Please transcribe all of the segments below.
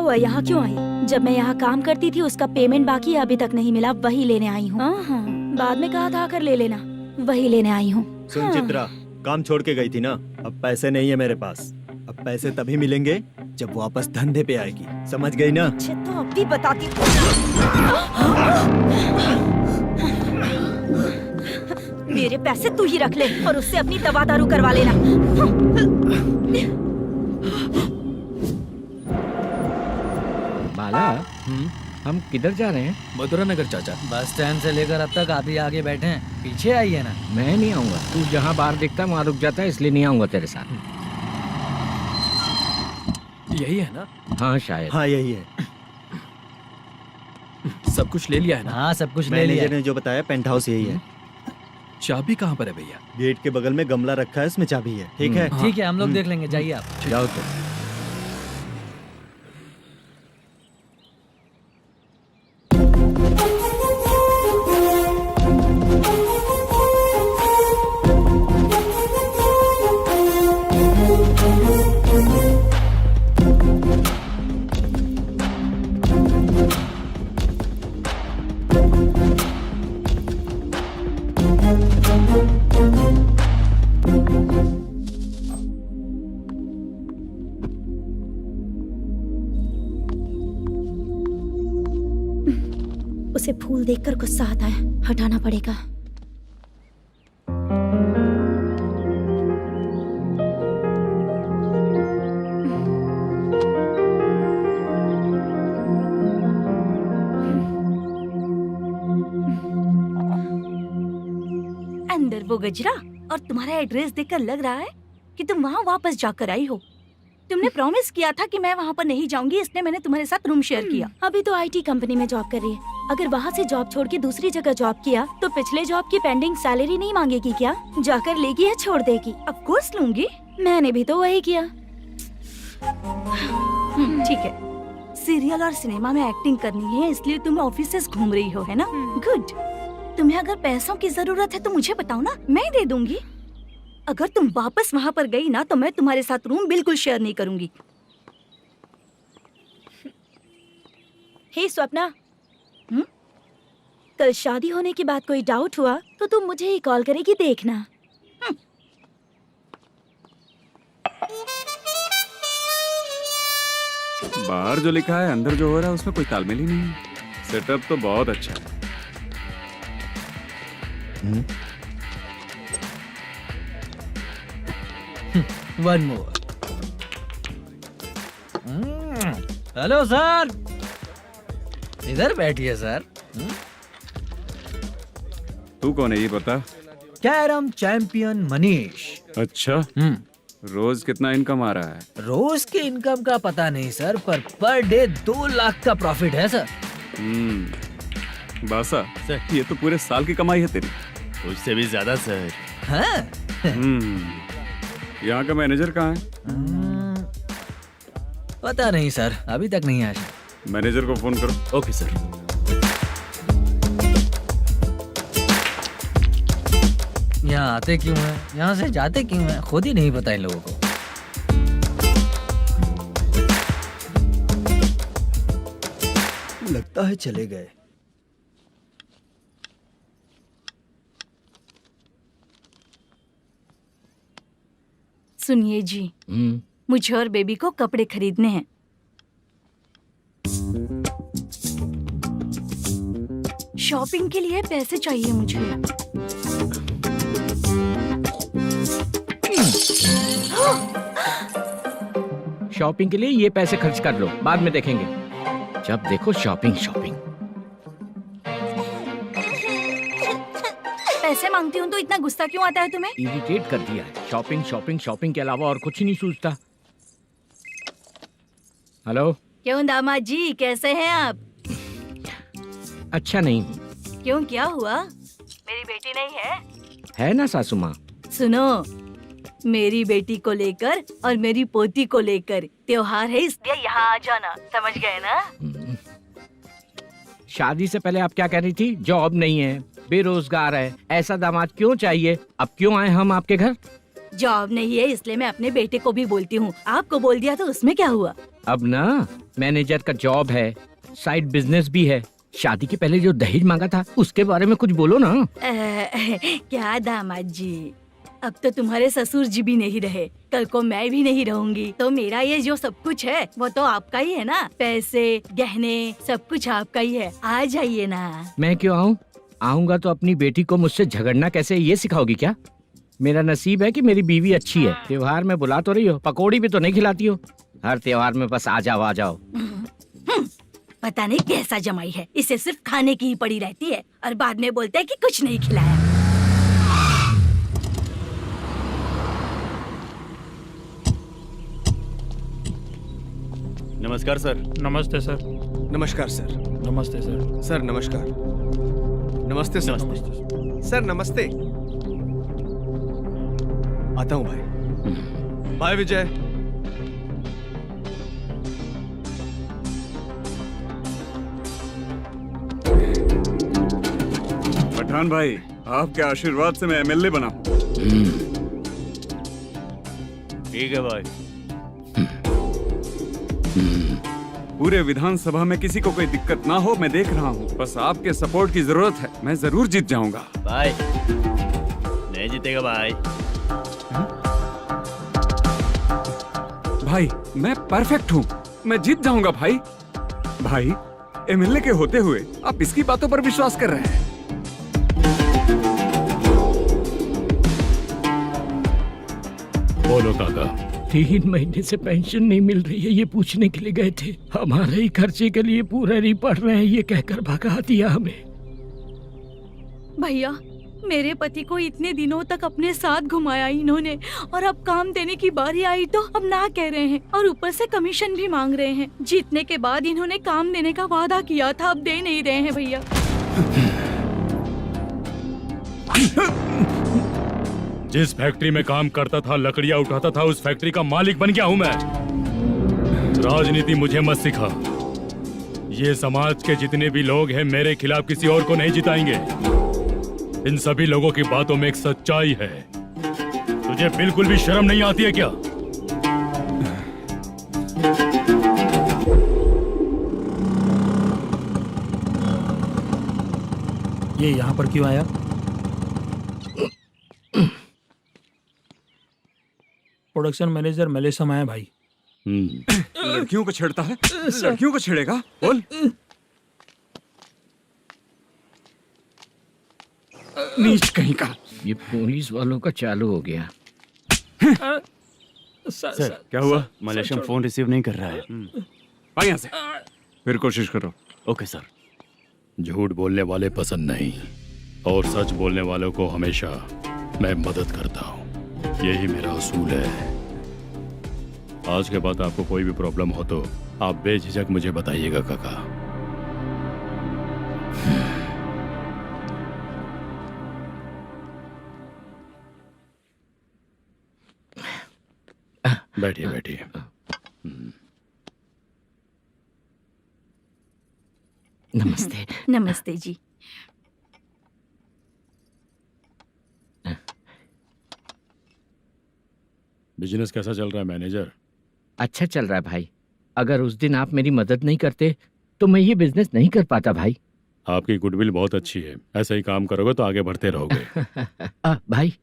हुआ, यहाँ क्यों आई? जब मैं यहाँ काम करती थी उसका पेमेंट बाकी अभी तक नहीं मिला, वही लेने आई हूँ। बाद में कहा था आकर ले लेना, वही लेने आई हूँ। सुन चित्रा, काम छोड़ के गई थी ना, अब पैसे नहीं है मेरे पास। अब पैसे तभी मिलेंगे जब वापस धंधे पे आएगी, समझ गई ना? अच्छा तो अभी बताती। मेरे पैसे तू ही रख ले और उससे अपनी दवा दारू करवा लेना। बाला, हम किधर जा रहे हैं? मथुरा नगर चाचा। बस स्टैंड से लेकर अब तक आप ही आगे बैठे हैं, पीछे आइए ना। मैं नहीं आऊंगा, तू जहाँ बाहर दिखता वहाँ रुक जाता है, इसलिए नहीं आऊंगा तेरे साथ। यही है ना? हाँ शायद। हाँ यही है। सब कुछ ले लिया है ना? हाँ सब कुछ ले लिया। मैनेजर ने जो बताया पेंट हाउस यही है। चाबी कहाँ पर है भैया? गेट के बगल में गमला रखा है, उसमें चाबी है। ठीक है? ठीक है, हम लोग देख लेंगे, जाइए आप। जाओ तो। उसे फूल देखकर गुस्सा आता है, हटाना पड़ेगा। अंदर वो गजरा और तुम्हारा एड्रेस देखकर लग रहा है कि तुम वहाँ वापस जाकर आई हो। तुमने प्रॉमिस किया था कि मैं वहाँ पर नहीं जाऊंगी, इसलिए मैंने तुम्हारे साथ रूम शेयर किया। अभी तो आईटी कंपनी में जॉब कर रही है। अगर वहाँ से जॉब छोड़ के दूसरी जगह जॉब किया तो पिछले जॉब की पेंडिंग सैलरी नहीं मांगेगी क्या? जाकर लेगी या छोड़ देगी? ऑफ कोर्स लूंगी, मैंने भी तो वही किया। ठीक है, सीरियल और सिनेमा में एक्टिंग करनी है, इसलिए तुम ऑफिसेस घूम रही हो, है ना? गुड। तुम्हें अगर पैसों की जरूरत है तो मुझे बताओ ना, मैं दे दूंगी। अगर तुम वापस वहाँ पर गई ना तो मैं तुम्हारे साथ रूम बिल्कुल शेयर नहीं करूंगी। हे स्वप्ना, कल शादी होने की बात कोई डाउट हुआ तो तुम मुझे ही कॉल करेगी, देखना। बाहर जो लिखा है अंदर जो हो रहा है उसमें कोई तालमेल ही नहीं है। सेटअप तो बहुत अच्छा है। One more. हेलो सर, इधर बैठिए सर। तू कौन है ये बता? Carrom champion Manish. अच्छा, रोज कितना इनकम आ रहा है? रोज के इनकम का पता नहीं सर, पर डे 2 लाख का प्रॉफिट है सर। बासा सर, ये तो पूरे साल की कमाई है तेरी। उससे भी ज्यादा सर। हाँ? यहाँ का मैनेजर कहाँ है? पता नहीं सर, अभी तक नहीं आया। मैनेजर को फोन करो। Okay sir. यहाँ आते क्यों हैं, यहाँ से जाते क्यों हैं, खुद ही नहीं पता इन लोगों को। लगता है चले गए। सुनिए जी, मुझे और बेबी को कपड़े खरीदने हैं। शॉपिंग के लिए पैसे चाहिए मुझे। शॉपिंग के लिए ये पैसे खर्च कर लो, बाद में देखेंगे। जब देखो शॉपिंग शॉपिंग। पैसे मांगती हूँ तो इतना गुस्सा क्यों आता है तुम्हें? इरिटेट कर दिया है। शॉपिंग शॉपिंग शॉपिंग के अलावा और कुछ नहीं सूझता। हेलो। क्यों दामाद जी, कैसे हैं आप? अच्छा नहीं। क्यों, क्या हुआ? मेरी बेटी नहीं है? है ना सासू माँ। सुनो, मेरी बेटी को लेकर और मेरी पोती को लेकर त्योहार है, इसलिए यहाँ आ जाना, समझ गए ना? शादी से पहले आप क्या कह रही थी? जॉब नहीं है, बेरोजगार है, ऐसा दामाद क्यों चाहिए? अब क्यों आए हम आपके घर? जॉब नहीं है इसलिए मैं अपने बेटे को भी बोलती हूँ, आपको बोल दिया तो उसमें क्या हुआ? अब ना मैनेजर का जॉब है, साइड बिजनेस भी है। शादी के पहले जो दहेज मांगा था उसके बारे में कुछ बोलो ना। क्या दामाद जी, अब तो तुम्हारे ससुर जी भी नहीं रहे, कल को मैं भी नहीं रहूंगी, तो मेरा ये जो सब कुछ है वो तो आपका ही है ना। पैसे, गहने, सब कुछ आपका ही है। आ जाइए ना। मैं क्यों आऊँ? आऊंगा तो अपनी बेटी को मुझसे झगड़ना कैसे ये सिखाओगी क्या? मेरा नसीब है कि मेरी बीवी अच्छी है। त्योहार में बुला तो रही हो, पकौड़ी भी तो नहीं खिलाती हो। हर त्योहार में बस आ जाओ आ जाओ। पता नहीं कैसा जमाई है, इसे सिर्फ खाने की ही पड़ी रहती है और बाद में बोलते हैं कि कुछ नहीं खिलाया। नमस्कार सर। नमस्ते सर। नमस्कार सर। नमस्ते सर। सर नमस्कार। नमस्ते सर। सर नमस्ते। आता हूँ भाई। बाय विजय। पठान भाई, आपके आशीर्वाद से मैं एमएलए बना हूँ। ठीक है भाई। पूरे विधानसभा में किसी को कोई दिक्कत ना हो, मैं देख रहा हूँ। बस आपके सपोर्ट की जरूरत है, मैं जरूर जीत जाऊंगा। भाई नहीं जीतेगा भाई। भाई मैं परफेक्ट हूँ, मैं जीत जाऊंगा भाई। भाई एमएलए के होते हुए आप इसकी बातों पर विश्वास कर रहे हैं। बोलो काका। 3 महीने से पेंशन नहीं मिल रही है, ये पूछने के लिए गए थे। हमारे ही खर्चे के लिए पूरा नहीं पड़ रहे हैं, ये कहकर भगा दिया हमें। भैया, मेरे पति को इतने दिनों तक अपने साथ घुमाया इन्होंने, और अब काम देने की बारी आई तो अब ना कह रहे हैं और ऊपर से कमीशन भी मांग रहे हैं। जीतने के बाद इन्होंने काम देने का वादा किया था, अब दे नहीं रहे हैं भैया। जिस फैक्ट्री में काम करता था, लकड़ियां उठाता था, उस फैक्ट्री का मालिक बन गया हूं मैं। राजनीति मुझे मत सिखा। ये समाज के जितने भी लोग हैं मेरे खिलाफ किसी और को नहीं जिताएंगे। इन सभी लोगों की बातों में एक सच्चाई है। तुझे बिल्कुल भी शर्म नहीं आती है क्या? ये यहाँ पर क्यों आया? प्रोडक्शन मैनेजर मलेशम आया भाई। लड़कियों को छेड़ता है, लड़कियों को छेड़ेगा? बोल। नीच कहीं का। ये पुलिस वालों का चालू हो गया। सर क्या हुआ? मलेशियन फोन रिसीव नहीं कर रहा है। आ यहाँ से, फिर कोशिश करो। Okay sir. झूठ बोलने वाले पसंद नहीं, और सच बोलने वालों को हमेशा मैं मदद करता हूँ। यही मेरा असूल है। आज के बाद आपको कोई भी प्रॉब्लम हो तो आप बेझिझक मुझे बताइएगा काका। बैठिए बैठिए। नमस्ते। नमस्ते जी। बिजनेस कैसा चल रहा है मैनेजर? अच्छा चल रहा है भाई। अगर उस दिन आप मेरी मदद नहीं करते तो मैं ये बिजनेस नहीं कर पाता भाई। आपकी गुडविल बहुत अच्छी है, ऐसा ही काम करोगे तो आगे बढ़ते रहोगे। भाई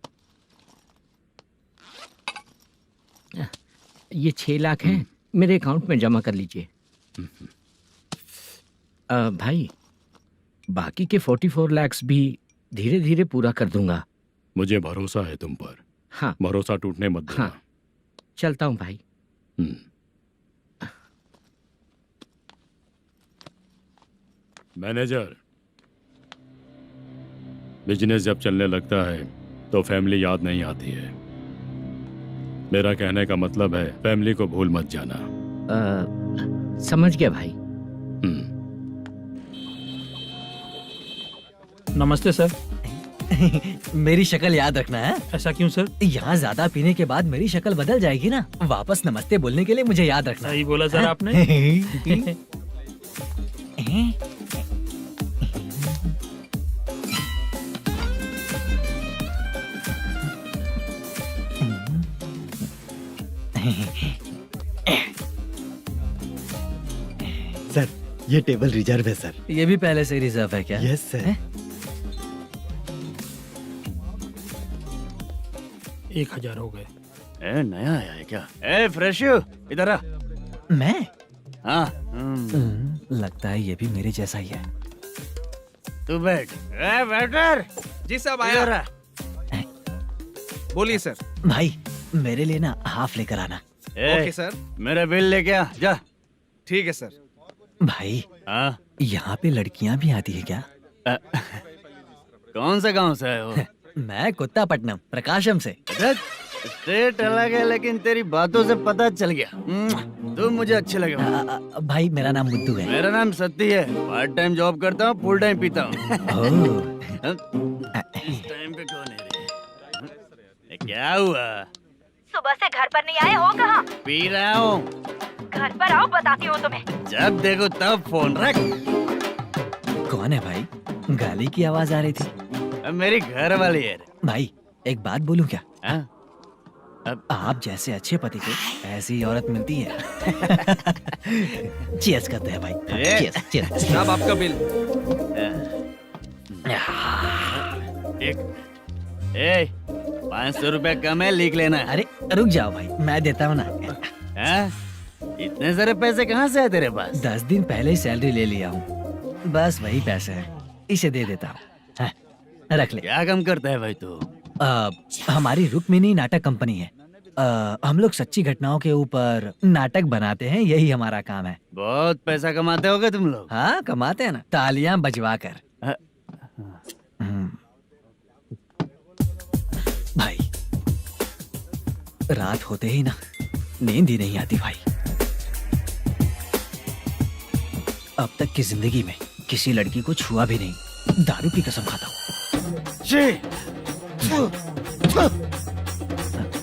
ये 6 लाख हैं, मेरे अकाउंट में जमा कर लीजिए। भाई बाकी के 44 लाख भी धीरे धीरे पूरा कर दूंगा। मुझे भरोसा है तुम पर। हाँ भरोसा टूटने मत देना। हाँ, चलता हूँ भाई। मैनेजर, बिजनेस जब चलने लगता है तो फैमिली याद नहीं आती है। मेरा कहने का मतलब है फैमिली को भूल मत जाना। समझ गया भाई। नमस्ते सर। मेरी शक्ल याद रखना है। ऐसा क्यों सर? यहाँ ज्यादा पीने के बाद मेरी शक्ल बदल जाएगी ना। वापस नमस्ते बोलने के लिए मुझे याद रखना। सही बोला सर आपने। सर ये टेबल रिजर्व है सर। ये भी पहले से रिजर्व है क्या? Yes sir. 1000 हो गए। ए नया आया है क्या? ए फ्रेश इधर आ। मैं? हाँ लगता है ये भी मेरे जैसा ही है। तू बैठ। ए वेटर जी साहब इधर आया। आ। बोलिए सर। भाई मेरे लिए ना हाफ लेकर आना। ए, ओके सर। मेरा बिल लेके आ जा। ठीक है सर। भाई हाँ यहाँ पे लड़कियाँ भी आती है क्या? कौन सा गांव से आए हो? मैं कुत्तापट्टनम प्रकाशम से। स्टेट अलग है लेकिन तेरी बातों से पता चल गया। तू मुझे अच्छे लगे हो। भाई मेरा नाम मुद्दू है। मेरा नाम सत्ती है। पार्ट टाइम जॉब करता हूँ, फुल टाइम पीता हूँ। इस टाइम पे कौन है रे? ये क्या हुआ? सुबह से घर पर नहीं आए हो कहाँ? पी रहा हूँ। घर पर आओ, बताती हूँ तुम्हें। जब देखो तब फोन रख। कौन है भाई? गाली की आवाज आ रही थी। अब मेरी घर वाली है। भाई एक बात बोलूं क्या? हाँ? आप जैसे अच्छे पति को ऐसी ही औरत मिलती है। चीयर्स करते हैं भाई। Cheers cheers. साहब आपका बिल। एक 500 रुपया कम है, लिख लेना। अरे रुक जाओ भाई, मैं देता हूँ ना। हाँ? इतने सारे पैसे कहाँ से आए तेरे पास? 10 दिन पहले ही सैलरी ले लिया हूँ, बस वही पैसे हैं, इसे दे देता हूँ। हाँ, रख ले। क्या काम करता है भाई तू? हमारी रुक्मिणी नाटक कंपनी है। हम लोग सच्ची घटनाओं के ऊपर नाटक बनाते हैं, यही हमारा काम है। बहुत पैसा कमाते होगे तुम लोग। हाँ कमाते हैं ना, तालियां बजवा कर। हाँ। भाई रात होते ही ना नींद ही नहीं आती भाई। अब तक की जिंदगी में किसी लड़की को छुआ भी नहीं, दारू की कसम खाता हूँ।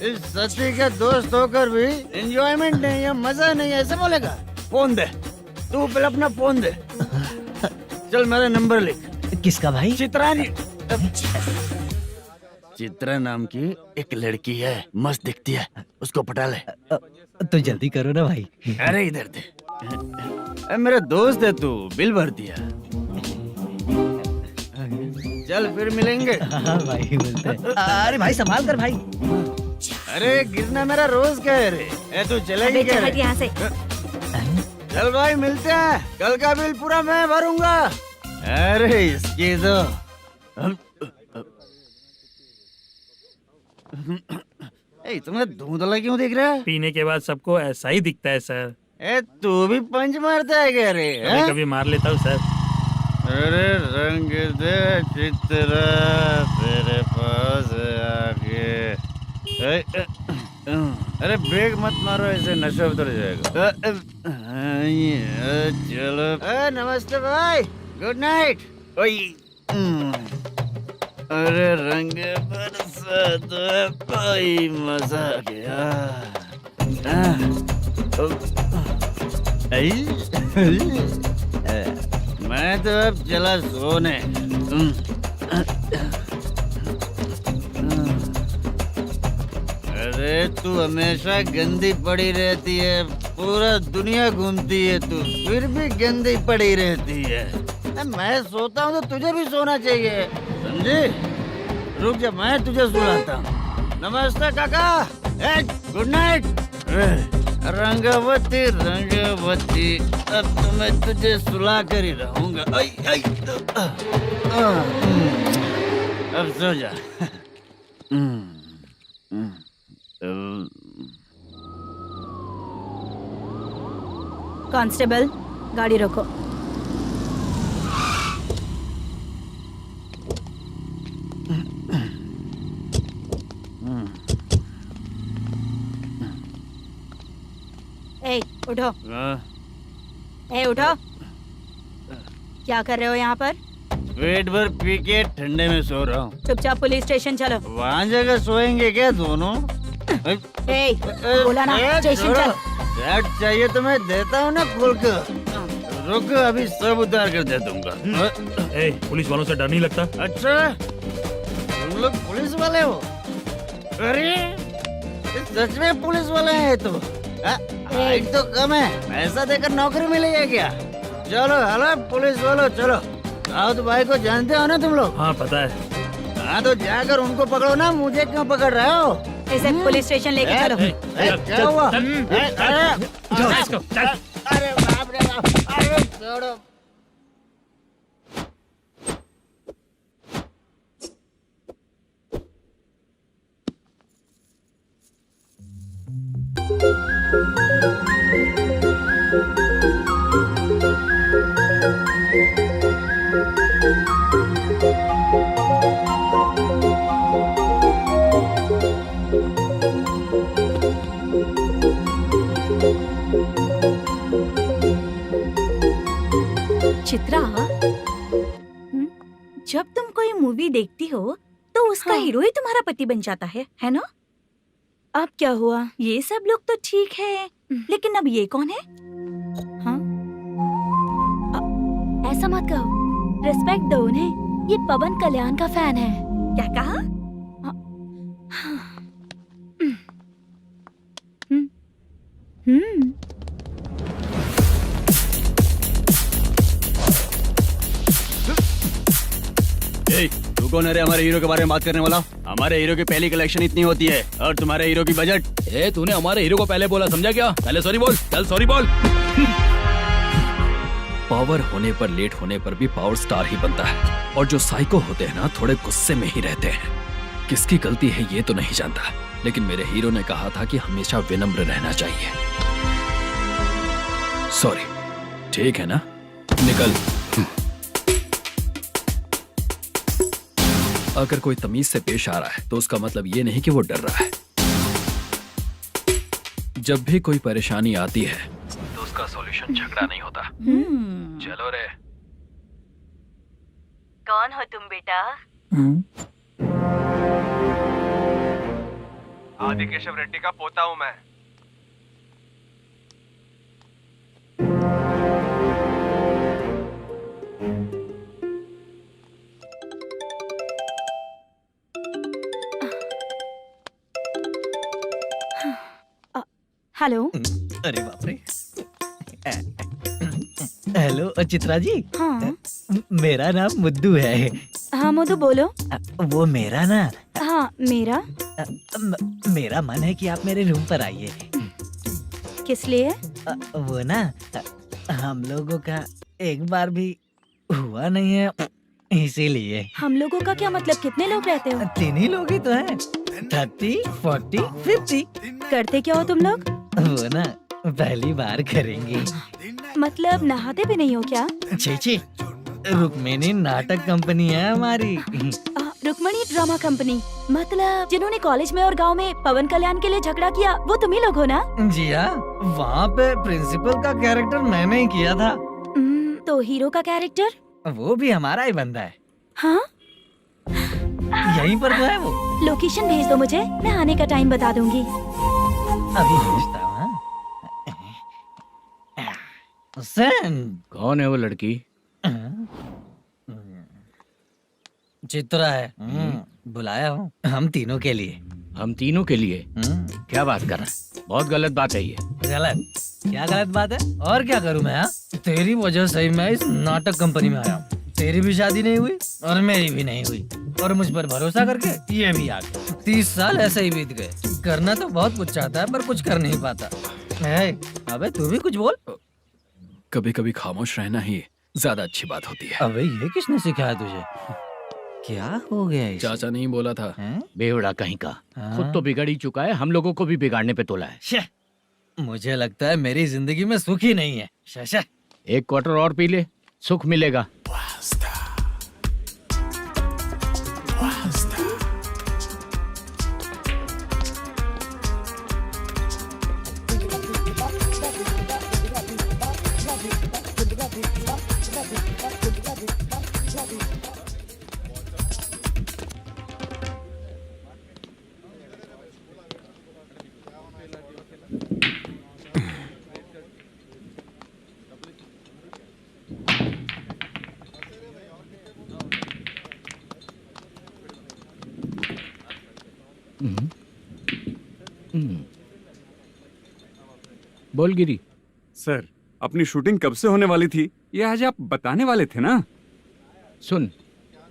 इस सच्ची का दोस्त होकर भी एंजॉयमेंट नहीं है, मजा नहीं है, ऐसे बोलेगा? फोन दे, तू पहले अपना फोन दे। चल मेरा नंबर लिख। किसका भाई? चित्रानी। चित्रा नाम की एक लड़की है, मस्त दिखती है, उसको पटा ले। तो जल्दी करो ना भाई। अरे इधर दे। अरे मेरा दोस्त है तू, बिल भर दिया। चल फिर मिलेंगे। हाँ भाई मिलते हैं। अरे भाई संभाल कर भाई। अरे गिरना मेरा रोज का है रे। ए तू चलेगी क्या रे? यहाँ से। चल भाई मिलते हैं, कल का बिल पूरा मैं भरूंगा। अरे इसकी तो तुम्हें धुंधला क्यों दिख रहा है? पीने के बाद सबको ऐसा ही दिखता है सर। ए तू भी पंच मारता है क्या रे? कभी कभी मार लेता हूँ सर। अरे रंग दे चित्रा तेरे पास आके। अरे ब्रेक मत मारो, ऐसे नशा उतर जाएगा। चलो। नमस्ते भाई, गुड नाइट। अरे रंग बरसात भाई, मजा आ गया। मैं तो अब चला सोने। अरे तू हमेशा गंदी पड़ी रहती है, पूरा दुनिया घूमती है तू, फिर भी गंदी पड़ी रहती है। मैं सोता हूँ तो तुझे भी सोना चाहिए, समझे? रुक जा, मैं तुझे सुलाता हूँ। नमस्ते काका, गुड नाइट। रंगवती रंगवती, अब तो मैं तुझे सुला कर ही रहूंगा। अब सो जा। कांस्टेबल, गाड़ी रोको। ए उठो। ए उठो। क्या कर रहे हो यहाँ पर? पेट भर पी के ठंडे में सो रहा हूँ। चुपचाप पुलिस स्टेशन चलो। वहाँ जगह सोएंगे क्या दोनों? ए, बोला ना स्टेशन चल। शर्ट चाहिए तो मैं देता हूँ ना खोल कर। रुक, अभी सब उतार कर दे दूंगा। ए, पुलिस वालों से डर नहीं लगता? अच्छा, तुम लोग पुलिस वाले हो? अरे सच में पुलिस वाले हैं तो? हाइट तो कम है, पैसा देकर नौकरी मिलेगी क्या? चलो हेलो पुलिस वालों, चलो। राउत भाई को जानते हो ना तुम लोग? हाँ पता है। हाँ तो जाकर उनको पकड़ो ना, मुझे क्यों पकड़ रहे हो? इसे पुलिस स्टेशन लेके चलो। क्या हुआ? चल। अरे बाप रे बाप, अरे छोड़ो। चित्रा, जब तुम कोई मूवी देखती हो तो उसका हीरो ही तुम्हारा पति बन जाता है ना? अब क्या हुआ? ये सब लोग तो ठीक है, लेकिन अब ये कौन है? हाँ? ऐसा मत कहो, रिस्पेक्ट दो उन्हें। ये पवन कल्याण का फैन है। क्या कहा? तू कौन है रे हमारे हीरो के बारे में बात करने वाला? हमारे हीरो की पहली कलेक्शन इतनी होती है और तुम्हारे हीरो की बजट। तूने हमारे हीरो को पहले बोला, समझा क्या? पहले सॉरी बोल, चल सॉरी बोल। पावर होने पर, लेट होने पर भी पावर स्टार ही बनता है। और जो साइको होते हैं ना, थोड़े गुस्से में ही रहते हैं। किसकी गलती है ये तो नहीं जानता, लेकिन मेरे हीरो ने कहा था कि हमेशा विनम्र रहना चाहिए। सॉरी, ठीक है ना? निकल। अगर कोई तमीज से पेश आ रहा है तो उसका मतलब ये नहीं कि वो डर रहा है। जब भी कोई परेशानी आती है तो उसका सॉल्यूशन झगड़ा नहीं होता। चलो रे। कौन हो तुम बेटा? आदि केशव रेड्डी का पोता हूँ मैं। हेलो। अरे बाप रे। हेलो चित्रा जी। हाँ मेरा नाम मुद्दू है। हाँ मधु बोलो। वो मेरा ना, हाँ मेरा। मेरा मन है कि आप मेरे रूम पर आइए। किस लिए? वो ना, हम लोगों का एक बार भी हुआ नहीं है, इसीलिए। हम लोगों का क्या मतलब? कितने लोग रहते हो? 3 ही लोग ही तो हैं। 30, 40, 50। करते क्या हो तुम लोग? वो ना पहली बार करेंगे। मतलब नहाते भी नहीं हो क्या? छी, रुक्मिणी नाटक कंपनी है हमारी। Rukmani drama company? मतलब जिन्होंने कॉलेज में और गांव में पवन कल्याण के लिए झगड़ा किया, वो तुम ही लोग हो ना? जी हाँ, वहाँ पे प्रिंसिपल का कैरेक्टर मैंने ही किया था। तो हीरो का कैरेक्टर? वो भी हमारा ही बंदा है। हाँ? यहीं पर तो है वो। लोकेशन भेज दो मुझे, मैं आने का टाइम बता दूंगी। अभी भेजता हूँ। कौन है वो लड़की? चित्रा है। बुलाया हूँ हम तीनों के लिए। हम तीनों के लिए? क्या बात कर रहा है? बहुत गलत बात है ये। गलत? क्या गलत बात है? और क्या करूँ मैं? तेरी वजह से ही मैं इस नाटक कंपनी में आया हूँ। तेरी भी शादी नहीं हुई और मेरी भी नहीं हुई, और मुझ पर भरोसा करके ये भी आ गया। 30 साल ऐसे ही बीत गए। करना तो बहुत कुछ चाहता है पर कुछ कर नहीं पाता। अबे तू भी कुछ बोल। कभी कभी खामोश रहना ही ज्यादा अच्छी बात होती है। अबे ये किसने सिखाया तुझे? क्या हो गया इसे? चाचा नहीं बोला था? बेवड़ा कहीं का। खुद तो बिगड़ ही चुका है, हम लोगों को भी बिगाड़ने पे तोला है। मुझे लगता है मेरी जिंदगी में सुख ही नहीं है। शशा, 1 क्वार्टर और पी ले, सुख मिलेगा। बोल गिरी। सर, अपनी शूटिंग कब से होने वाली थी ये आज आप बताने वाले थे ना। सुन,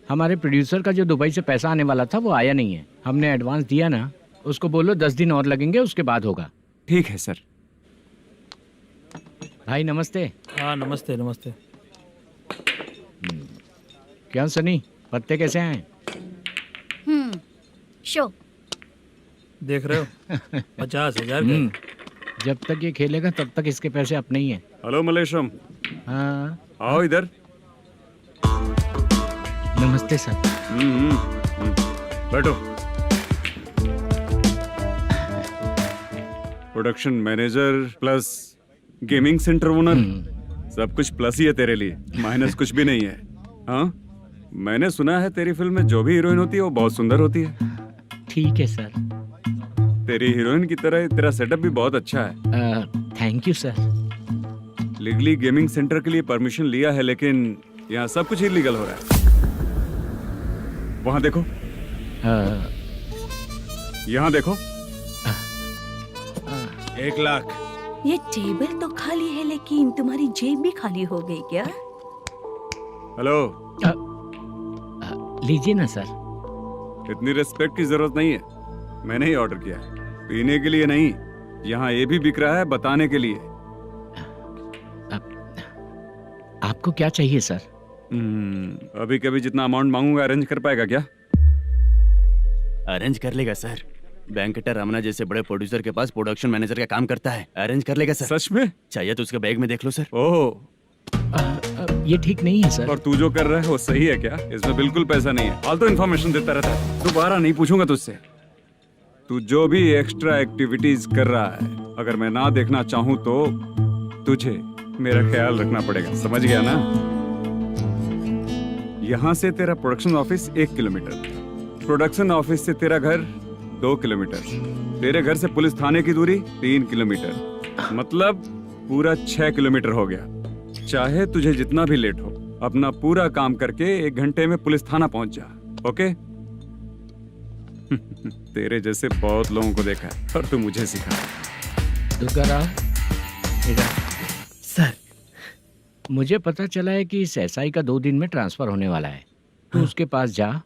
हमारे प्रोड्यूसर का जो दुबई से पैसा आने वाला था वो आया नहीं है। हमने एडवांस दिया ना, उसको बोलो 10 दिन और लगेंगे, उसके बाद होगा। ठीक है सर। भाई नमस्ते। हाँ नमस्ते नमस्ते। क्या सनी, पत्ते कैसे आए? शो देख रहे हो 50,000 का। जब तक ये खेलेगा तब तक इसके पैसे अपने ही हैं। हेलो मलेशम, हाँ आओ इधर। नमस्ते सर। बैठो। Production manager plus gaming centre owner, सब कुछ प्लस ही है तेरे लिए, माइनस कुछ भी नहीं है। हाँ, मैंने सुना है तेरी फिल्म में जो भी हीरोइन होती है वो बहुत सुंदर होती है। ठीक है सर। तेरी हीरोइन की तरह तेरा सेटअप भी बहुत अच्छा है। Thank you sir. Legally gaming centre के लिए परमिशन लिया है, लेकिन यहाँ सब कुछ इलीगल हो रहा है। वहाँ देखो, यहाँ देखो। 1 लाख। ये टेबल तो खाली है लेकिन तुम्हारी जेब भी खाली हो गई क्या? हेलो, लीजिए ना सर। इतनी रिस्पेक्ट की जरूरत नहीं है, मैंने ही ऑर्डर किया है, पीने के लिए नहीं। यहाँ ये भी बिक रहा है बताने के लिए। आपको क्या चाहिए सर? अभी कभी जितना अमाउंट मांगूंगा अरेंज कर पाएगा क्या? अरेंज कर लेगा सर। वेंकटर रमना जैसे बड़े प्रोड्यूसर के पास प्रोडक्शन मैनेजर का काम करता है, अरेंज कर लेगा सर। सच में? चाहिए तो उसके बैग में देख लो सर। ओह, ये ठीक नहीं है सर। और तू जो कर रहा है वो सही है क्या? इसमें बिल्कुल पैसा नहीं है, फालतू इन्फॉर्मेशन देता रहता है। दोबारा नहीं पूछूंगा तुझसे। तू जो भी एक्स्ट्रा एक्टिविटीज कर रहा है, अगर मैं ना देखना चाहूँ तो तुझे मेरा ख्याल रखना पड़ेगा, समझ गया ना? यहाँ से तेरा production office 1 kilometre, production office से तेरा घर 2 किलोमीटर, तेरे घर से पुलिस थाने की दूरी 3 किलोमीटर, मतलब पूरा 6 किलोमीटर हो गया। चाहे तुझे जितना भी लेट हो, अपना पूरा काम करके 1 घंटे में पुलिस थाना पहुंच जा, ओके? तेरे जैसे बहुत लोगों को देखा है और तू मुझे सिखा। सर, मुझे पता चला है कि इस एसआई का 2 दिन में ट्रांसफर होने वाला है। तो उसके पास जा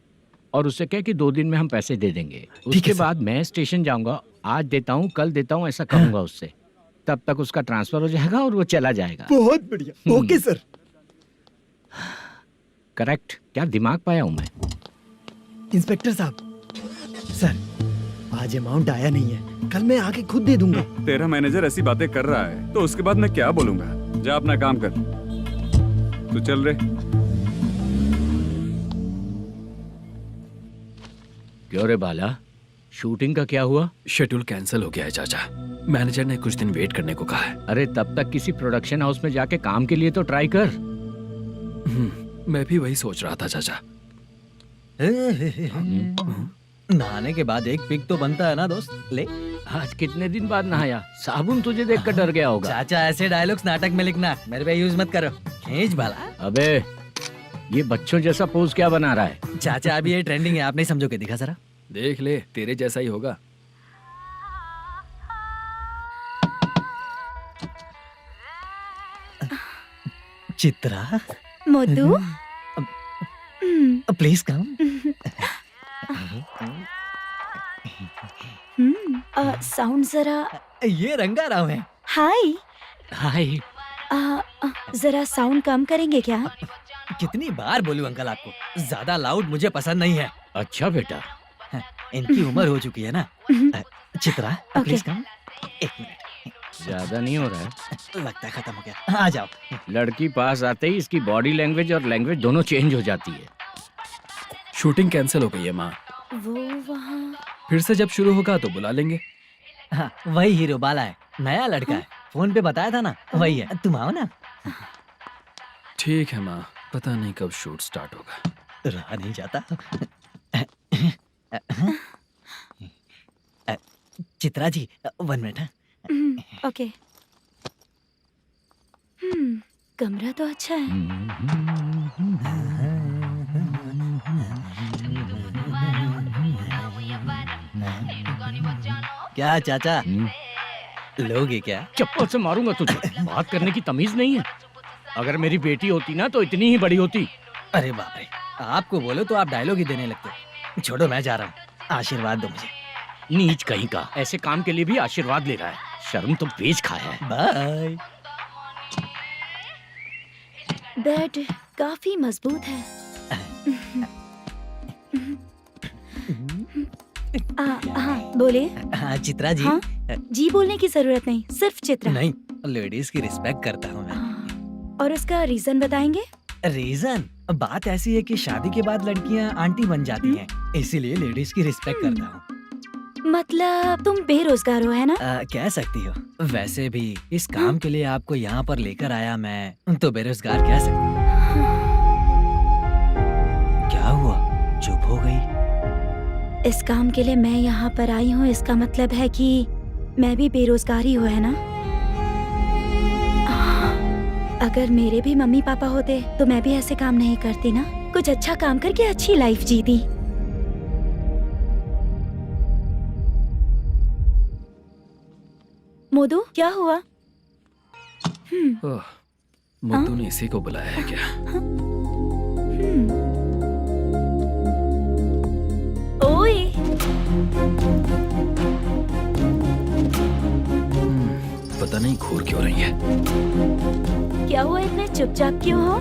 और उससे कह कि 2 दिन में हम पैसे दे देंगे। उसके बाद मैं स्टेशन जाऊंगा, आज देता हूँ कल देता हूँ ऐसा कहूंगा उससे। तब तक उसका ट्रांसफर हो जाएगा और वो चला जाएगा। बहुत बढ़िया, ओके सर। करेक्ट। क्या दिमाग पाया हूँ मैं। इंस्पेक्टर साहब, सर आज अमाउंट आया नहीं है, कल मैं आके खुद दे दूंगा। तेरा मैनेजर ऐसी बातें कर रहा है तो उसके बाद मैं क्या बोलूंगा? जा अपना काम कर। तू चल रे। क्यों रे बाला, शूटिंग का क्या हुआ? शेड्यूल कैंसिल हो गया है चाचा, मैनेजर ने कुछ दिन वेट करने को कहा है। अरे तब तक किसी प्रोडक्शन हाउस में जाके काम के लिए तो ट्राई कर। मैं भी वही सोच रहा था चाचा। नहाने के बाद एक पिक तो बनता है ना दोस्त। ले, आज कितने दिन बाद नहाया? साबुन तुझे देखकर डर गया होगा। चाचा ऐसे डायलॉग्स नाटक में लिखना, मेरे पे यूज मत करो। खींच बाला। अबे ये बच्चों जैसा पोज क्या बना रहा है? चाचा अभी ये ट्रेंडिंग है, आप नहीं समझोगे। दिखा जरा। देख ले, तेरे जैसा ही होगा। Chitra, Modu, please come. Sound जरा। ये रंगाराव है। हाय। हाय। जरा साउंड कम करेंगे क्या? कितनी बार बोलूं अंकल आपको, ज्यादा लाउड मुझे पसंद नहीं है। अच्छा बेटा, इनकी उम्र हो चुकी है ना। Chitra, please come. 1 मिनट। ज्यादा नहीं हो रहा है? लगता है खत्म हो गया। आ जाओ। लड़की पास आते ही इसकी बॉडी लैंग्वेज और लैंग्वेज दोनों चेंज हो जाती है। शूटिंग कैंसिल हो गई है माँ, वो वहाँ। फिर से जब शुरू होगा तो बुला लेंगे। हाँ, वही हीरो बाला है, नया लड़का है। फोन पे बताया था ना, वही है। तुम आओ ना। ठीक है माँ, पता नहीं कब शूट स्टार्ट होगा। रहा नहीं जाता। चित्रा जी 1 मिनट। ओके। कमरा तो अच्छा है। क्या चाचा, लोगे क्या? चप्पल से मारूंगा तुझे। बात करने की तमीज नहीं है। अगर मेरी बेटी होती ना तो इतनी ही बड़ी होती। अरे बाप रे, आपको बोलो तो आप डायलॉग ही देने लगते। छोड़ो, मैं जा रहा हूँ, आशीर्वाद दो मुझे। नीच कहीं का, ऐसे काम के लिए भी आशीर्वाद ले रहा है। शर्म तो पेच खाया है। बाय। बेड काफी मजबूत है। हाँ बोले। हाँ चित्रा जी। हाँ? जी बोलने की जरूरत नहीं, सिर्फ चित्रा। नहीं, लेडीज की रिस्पेक्ट करता हूँ मैं। और उसका रीजन बताएंगे? रीजन? बात ऐसी है कि शादी के बाद लड़कियाँ आंटी बन जाती हैं, इसीलिए लेडीज की रिस्पेक्ट करता हूँ। मतलब तुम बेरोजगार हो, है ना? कह सकती हो। वैसे भी इस काम के लिए आपको यहाँ पर लेकर आया मैं, तो बेरोजगार कह सकती हूँ। क्या हुआ, चुप हो गई? इस काम के लिए मैं यहाँ पर आई हूँ, इसका मतलब है कि मैं भी बेरोजगार ही हूँ, है ना? अगर मेरे भी मम्मी पापा होते तो मैं भी ऐसे काम नहीं करती ना। कुछ अच्छा काम करके अच्छी लाइफ जीती। मोदू, क्या हुआ? मोदू ने इसी को बुलाया है क्या? ओए, पता नहीं घूर क्यों रही है। क्या हुआ, इतने चुपचाप क्यों हो?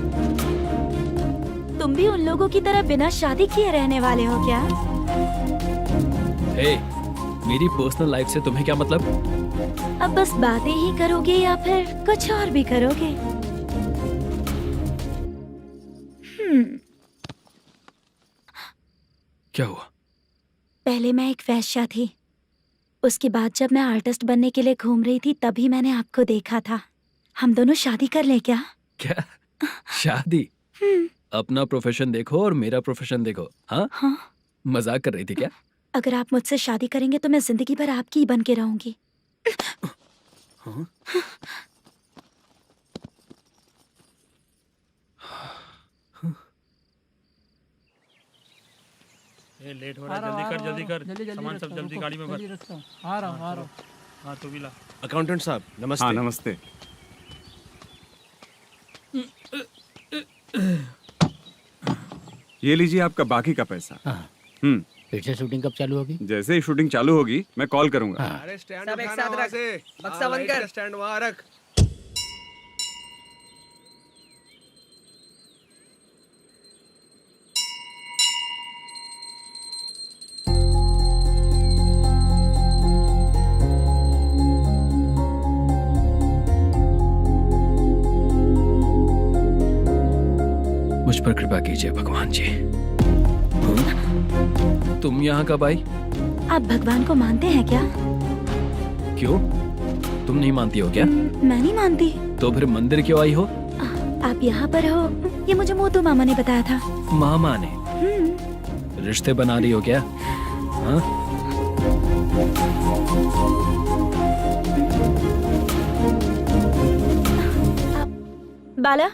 तुम भी उन लोगों की तरह बिना शादी किए रहने वाले हो क्या? हे, मेरी पर्सनल लाइफ से तुम्हें क्या मतलब? अब बस बातें ही करोगे या फिर कुछ और भी करोगे? क्या हुआ? पहले मैं एक वेश्या थी, उसके बाद जब मैं आर्टिस्ट बनने के लिए घूम रही थी तभी मैंने आपको देखा था। हम दोनों शादी कर ले क्या? क्या शादी? अपना प्रोफेशन देखो और मेरा प्रोफेशन देखो। हाँ? हाँ। मजाक कर रही थी क्या? अगर आप मुझसे शादी करेंगे तो मैं जिंदगी भर आपकी ही बन के रहूंगी। हाँ? ये लेट हो रहा है, जल्दी कर। सामान सब जल्दी गाड़ी में भर। आ रहा हूँ। हाँ तू भी ला। अकाउंटेंट साहब नमस्ते। हाँ नमस्ते। ये लीजिए आपका बाकी का पैसा। फिर से शूटिंग कब चालू होगी? जैसे ही शूटिंग चालू होगी मैं कॉल करूंगा। अरे स्टैंड सब एक साथ रख, बक्सा बंद कर। स्टैंड वहाँ रख। मुझ पर कृपा कीजिए भगवान जी। तुम यहाँ कब आई? आप भगवान को मानते हैं क्या? क्यों? तुम नहीं मानती हो क्या? मैं नहीं मानती। तो फिर मंदिर क्यों आई हो? आप यहाँ पर हो ये मुझे मोदू मामा ने बताया था। मामा ने? रिश्ते बना रही हो क्या? हाँ? बाला,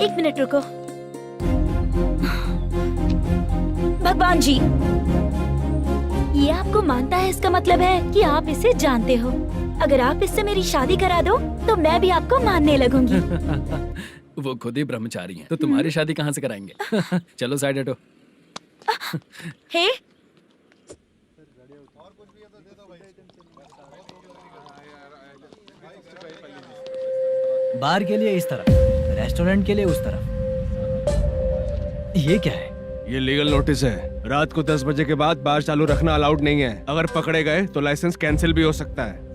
एक मिनट रुको। भगवान जी, ये आपको मानता है, इसका मतलब है कि आप इसे जानते हो। अगर आप इससे मेरी शादी करा दो तो मैं भी आपको मानने लगूंगी। वो खुद ही ब्रह्मचारी हैं, तो तुम्हारी शादी कहाँ से कराएंगे? चलो साइड हटो। हे, बार के लिए इस तरफ, रेस्टोरेंट के लिए उस तरफ। ये क्या है? ये लीगल नोटिस है। रात को 10 बजे के बाद बार चालू रखना अलाउड नहीं है। अगर पकड़े गए तो लाइसेंस कैंसिल भी हो सकता है।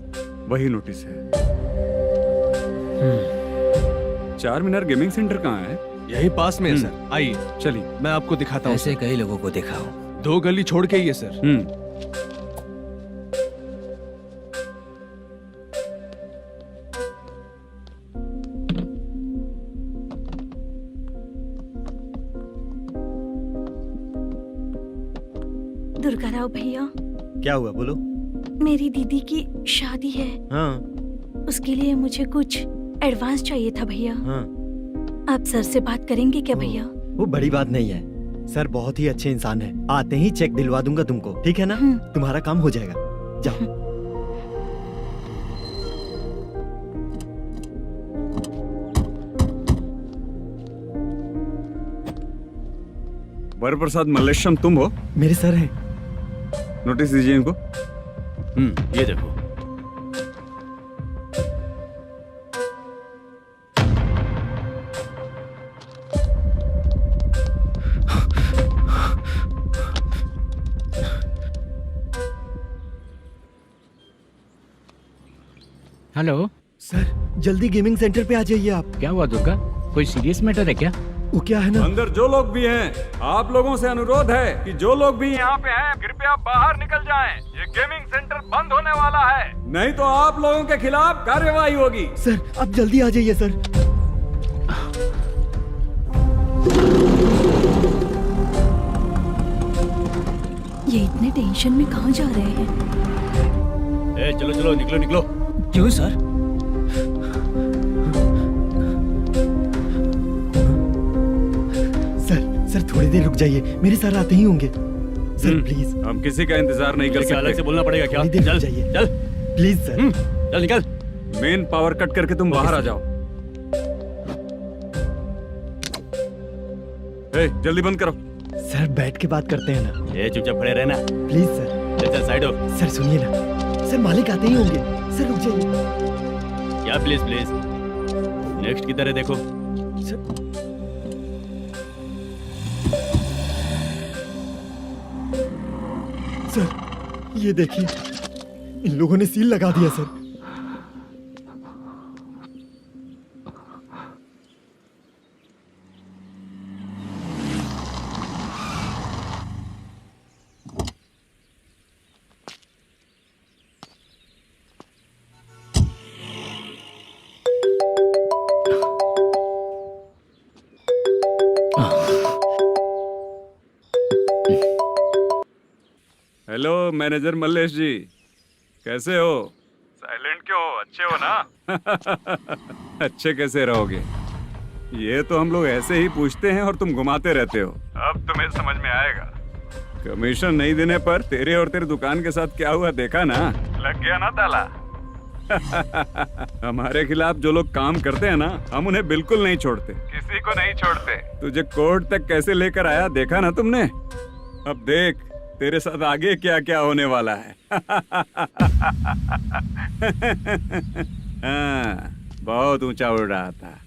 वही नोटिस है। चार मीनार गेमिंग सेंटर कहाँ है? यही पास में है सर, आइए चलिए। मैं आपको दिखाता हूँ। ऐसे कई लोगों को देखा हूँ। 2 गली छोड़ के ही है सर। दुर्गा राव भैया, क्या हुआ बोलो। मेरी दीदी की शादी है, हाँ उसके लिए मुझे कुछ एडवांस चाहिए था भैया। हाँ आप सर से बात करेंगे क्या भैया? वो बड़ी बात नहीं है, सर बहुत ही अच्छे इंसान है। आते ही चेक दिलवा दूंगा तुमको, ठीक है ना? तुम्हारा काम हो जाएगा, जाओ। वरप्रसाद मल्लेश्वरम तुम हो? मेरे सर हैं। नोटिस दीजिए इनको। ये देखो। हेलो सर जल्दी गेमिंग सेंटर पे आ जाइए आप। क्या हुआ दुर्गा, कोई सीरियस मैटर है क्या? वो क्या है ना, अंदर जो लोग भी हैं, आप लोगों से अनुरोध है कि जो लोग भी यहाँ पे हैं कृपया बाहर निकल जाएं। ये गेमिंग सेंटर बंद होने वाला है, नहीं तो आप लोगों के खिलाफ कार्यवाही होगी। सर आप जल्दी आ जाइए सर। ये इतने टेंशन में कहाँ जा रहे हैं? चलो चलो निकलो निकलो। क्यों सर? सर थोड़ी देर रुक जाइए, मेरे सर आते ही होंगे। Sir please. हम किसी का इंतजार नहीं कर सकते। अलग से बोलना पड़ेगा क्या? थोड़ी देर चल रुक जाइए चल प्लीज सर। चल निकल। मेन पावर कट करके तुम बाहर आ जाओ। जल्दी बंद करो। सर बैठ के बात करते हैं ना। चुपचाप खड़े रहना। Please sir. चल चल साइड हो। सर सुनिए ना, सर मालिक आते ही होंगे। सर रुक जाइए। क्या प्लीज प्लीज? नेक्स्ट की तरह देखो। सर ये देखिए, इन लोगों ने सील लगा दिया सर। हेलो मैनेजर मल्लेश जी, कैसे हो? साइलेंट क्यों हो? अच्छे हो ना? अच्छे कैसे रहोगे? ये तो हम लोग ऐसे ही पूछते हैं और तुम घुमाते रहते हो। अब तुम्हें समझ में आएगा। कमीशन नहीं देने पर तेरे और तेरी दुकान के साथ क्या हुआ देखा ना? लग गया ना ताला। हमारे खिलाफ जो लोग काम करते हैं ना, हम उन्हें बिल्कुल नहीं छोड़ते, किसी को नहीं छोड़ते। तुझे कोर्ट तक कैसे लेकर आया देखा ना तुमने? अब देख तेरे साथ आगे क्या क्या होने वाला है। हाँ, बहुत ऊंचा उड़ रहा था।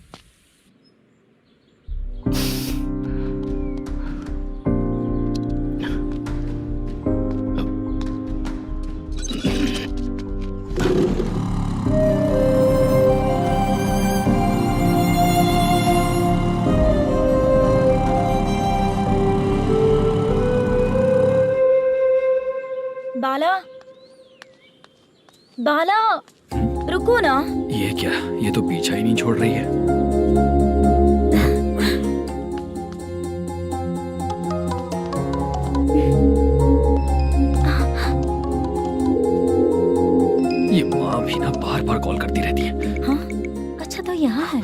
बाला, बाला, रुको ना। ये क्या? ये तो पीछा ही नहीं छोड़ रही है। ये माँ भी ना बार बार कॉल करती रहती है। हाँ? अच्छा तो यहाँ है।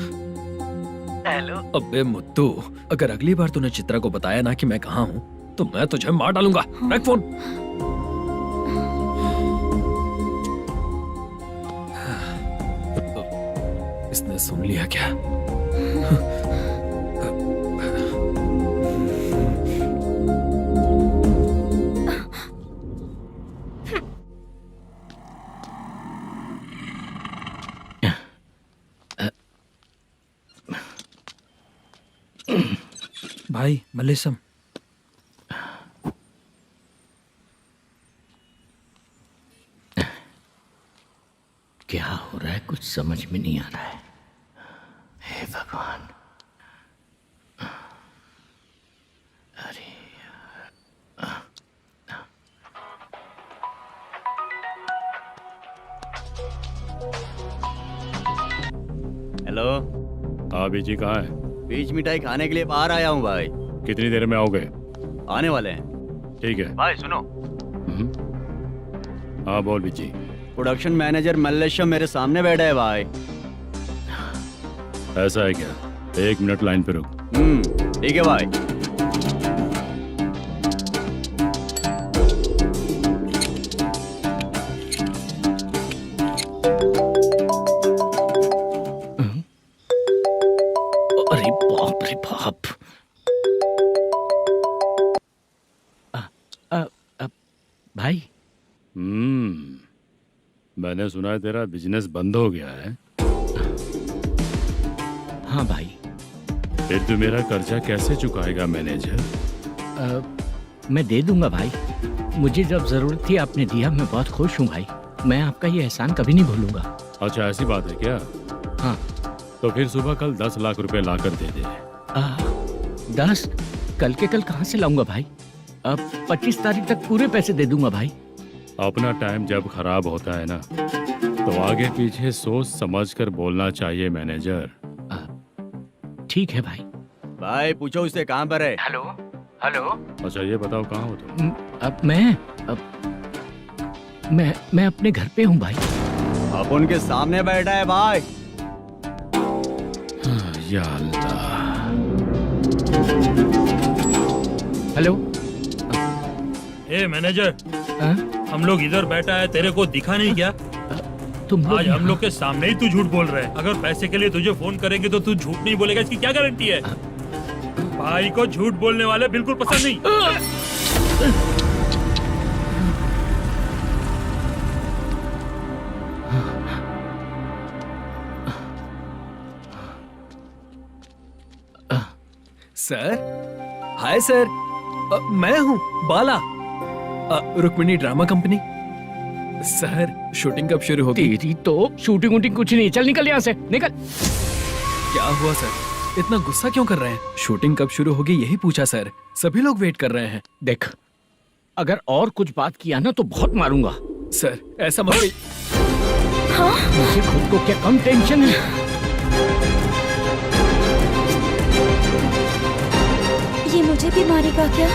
हेलो। अबे मुत्तू, अगर अगली बार तूने चित्रा को बताया ना कि मैं कहाँ हूँ तो मैं तुझे मार डालूंगा। रख फोन। इसने सुन लिया क्या? भाई मल्लेशम, क्या हो रहा है कुछ समझ में नहीं आ रहा है। हे भगवान। अरे हेलो। हाँ बीजी कहाँ है? बीच मिठाई खाने के लिए बाहर आया हूँ भाई। कितनी देर में आओगे? आने वाले हैं। ठीक है भाई सुनो। हाँ बोल बीजी। प्रोडक्शन मैनेजर मल्लेश्वरम मेरे सामने बैठा है भाई। ऐसा है क्या? 1 मिनट लाइन पे रुक। ठीक है भाई। अरे बाप रे बाप। भाई मैंने सुना है तेरा बिजनेस बंद हो गया है। हाँ भाई। फिर तू मेरा कर्जा कैसे चुकाएगा मैनेजर? मैं दे दूंगा भाई। मुझे जब जरूरत थी आपने दिया, मैं बहुत खुश हूँ भाई। मैं आपका ये एहसान कभी नहीं भूलूंगा। अच्छा ऐसी बात है क्या? हाँ। तो फिर सुबह कल 10 लाख रुपए लाकर दे दे। 10? कल के कल कहाँ से लाऊंगा भाई? अब 25 तारीख तक पूरे पैसे दे दूंगा भाई। अपना टाइम जब खराब होता है ना, तो आगे पीछे सोच समझ कर बोलना चाहिए मैनेजर। ठीक है भाई। भाई पूछो उससे कहाँ पर है। Hello hello. अच्छा ये बताओ कहाँ हो तुम? अब मैं अपने घर पे हूँ भाई। अब उनके सामने बैठा है भाई। या अल्लाह। हेलो। ए मैनेजर, हाँ? हम लोग इधर बैठा है, तेरे को दिखा नहीं क्या? तुम आज हम लोग के सामने ही तू झूठ बोल रहा है। अगर पैसे के लिए तुझे फोन करेंगे तो तू झूठ नहीं बोलेगा, इसकी क्या गारंटी है? भाई को झूठ बोलने वाले बिल्कुल पसंद नहीं। सर, हाय सर, मैं हूँ Bala, Rukmini drama company. Sir shooting कब शुरू होगी? तेरी तो शूटिंग वूटिंग कुछ नहीं। चल निकल यहाँ से, निकल। क्या हुआ सर, इतना गुस्सा क्यों कर रहे हैं? शूटिंग कब शुरू होगी यही पूछा सर, सभी लोग वेट कर रहे हैं। देख, अगर और कुछ बात किया ना तो बहुत मारूंगा। सर ऐसा मत। हाँ? मुझे खुद को क्या कम टेंशन है? ये मुझे भी मारेगा क्या?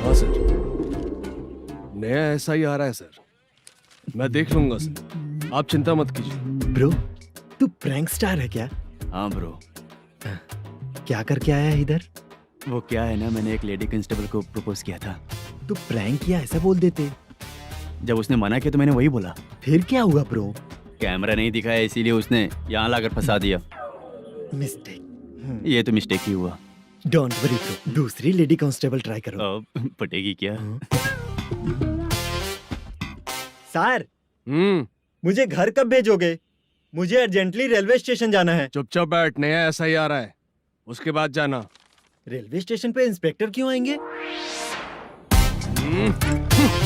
हाँ सर, नया ऐसा ही आ रहा है सर। मैं देख लूंगा सर, आप चिंता मत कीजिए। ब्रो, तू प्रैंक स्टार है क्या? हाँ ब्रो। क्या करके आया है इधर? वो क्या है ना, मैंने एक लेडी कांस्टेबल को प्रपोज किया था। तू प्रैंक किया ऐसा बोल देते। जब उसने मना किया तो मैंने वही बोला। फिर क्या हुआ ब्रो? कैमरा नहीं दिखाया इसीलिए उसने यहाँ लाकर फंसा दिया। मिस्टेक। ये तो मिस्टेक ही हुआ। डोंट वरी ब्रो, दूसरी लेडी कांस्टेबल ट्राई करो। पटेगी क्या? सर, मुझे घर कब भेजोगे? मुझे अर्जेंटली रेलवे स्टेशन जाना है। चुपचाप बैठ, नया ऐसा ही आ रहा है, उसके बाद जाना। रेलवे स्टेशन पे इंस्पेक्टर क्यों आएंगे?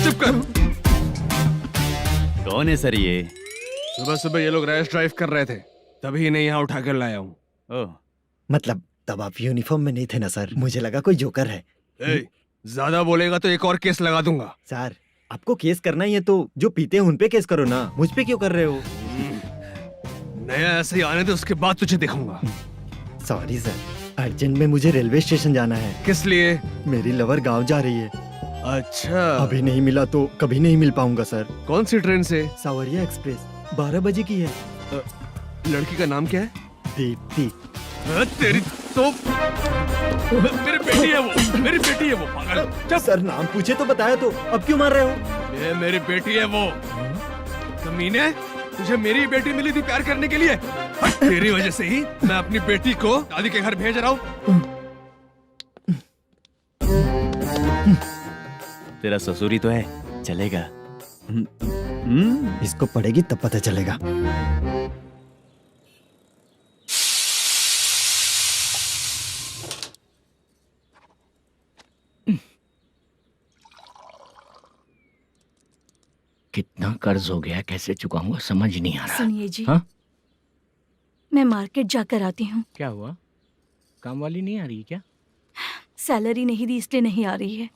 चुप कर। कौन है सर ये? सुबह सुबह ये लोग रैश ड्राइव कर रहे थे, तभी इन्हें यहाँ उठा कर लाया हूँ। मतलब तब आप यूनिफॉर्म में नहीं थे ना सर, मुझे लगा कोई जोकर है। ज्यादा बोलेगा तो एक और केस लगा दूंगा। सर, आपको केस करना ही है तो जो पीते हैं उन पे केस करो ना, मुझ पे क्यों कर रहे हो? नया ऐसे ही आने दे, उसके बाद तुझे दिखाऊंगा। सॉरी सर, अर्जेंट में मुझे रेलवे स्टेशन जाना है। किस लिए? मेरी लवर गांव जा रही है। अच्छा, अभी नहीं मिला तो कभी नहीं मिल पाऊंगा सर। कौन सी ट्रेन से? सावरिया एक्सप्रेस, 12 बजे की है। लड़की का नाम क्या है? दीप्ति। तेरी तो मेरी बेटी है वो, मेरी बेटी है वो, पागल। सर नाम पूछे तो बताया तो, अब क्यों मार रहे हो? ये मेरी बेटी है वो। कमीने, तुझे मेरी बेटी मिली थी प्यार करने के लिए, तेरी वजह से ही मैं अपनी बेटी को दादी के घर भेज रहा हूँ। तेरा ससुरी तो है, चलेगा। इसको पड़ेगी तब पता चलेगा। कितना कर्ज हो गया, कैसे चुकाऊंगा समझ नहीं आ रहा। सुनिए जी, हाँ? मैं मार्केट जाकर आती हूँ। क्या हुआ? काम वाली नहीं आ रही क्या? सैलरी नहीं दी इसलिए नहीं आ रही है।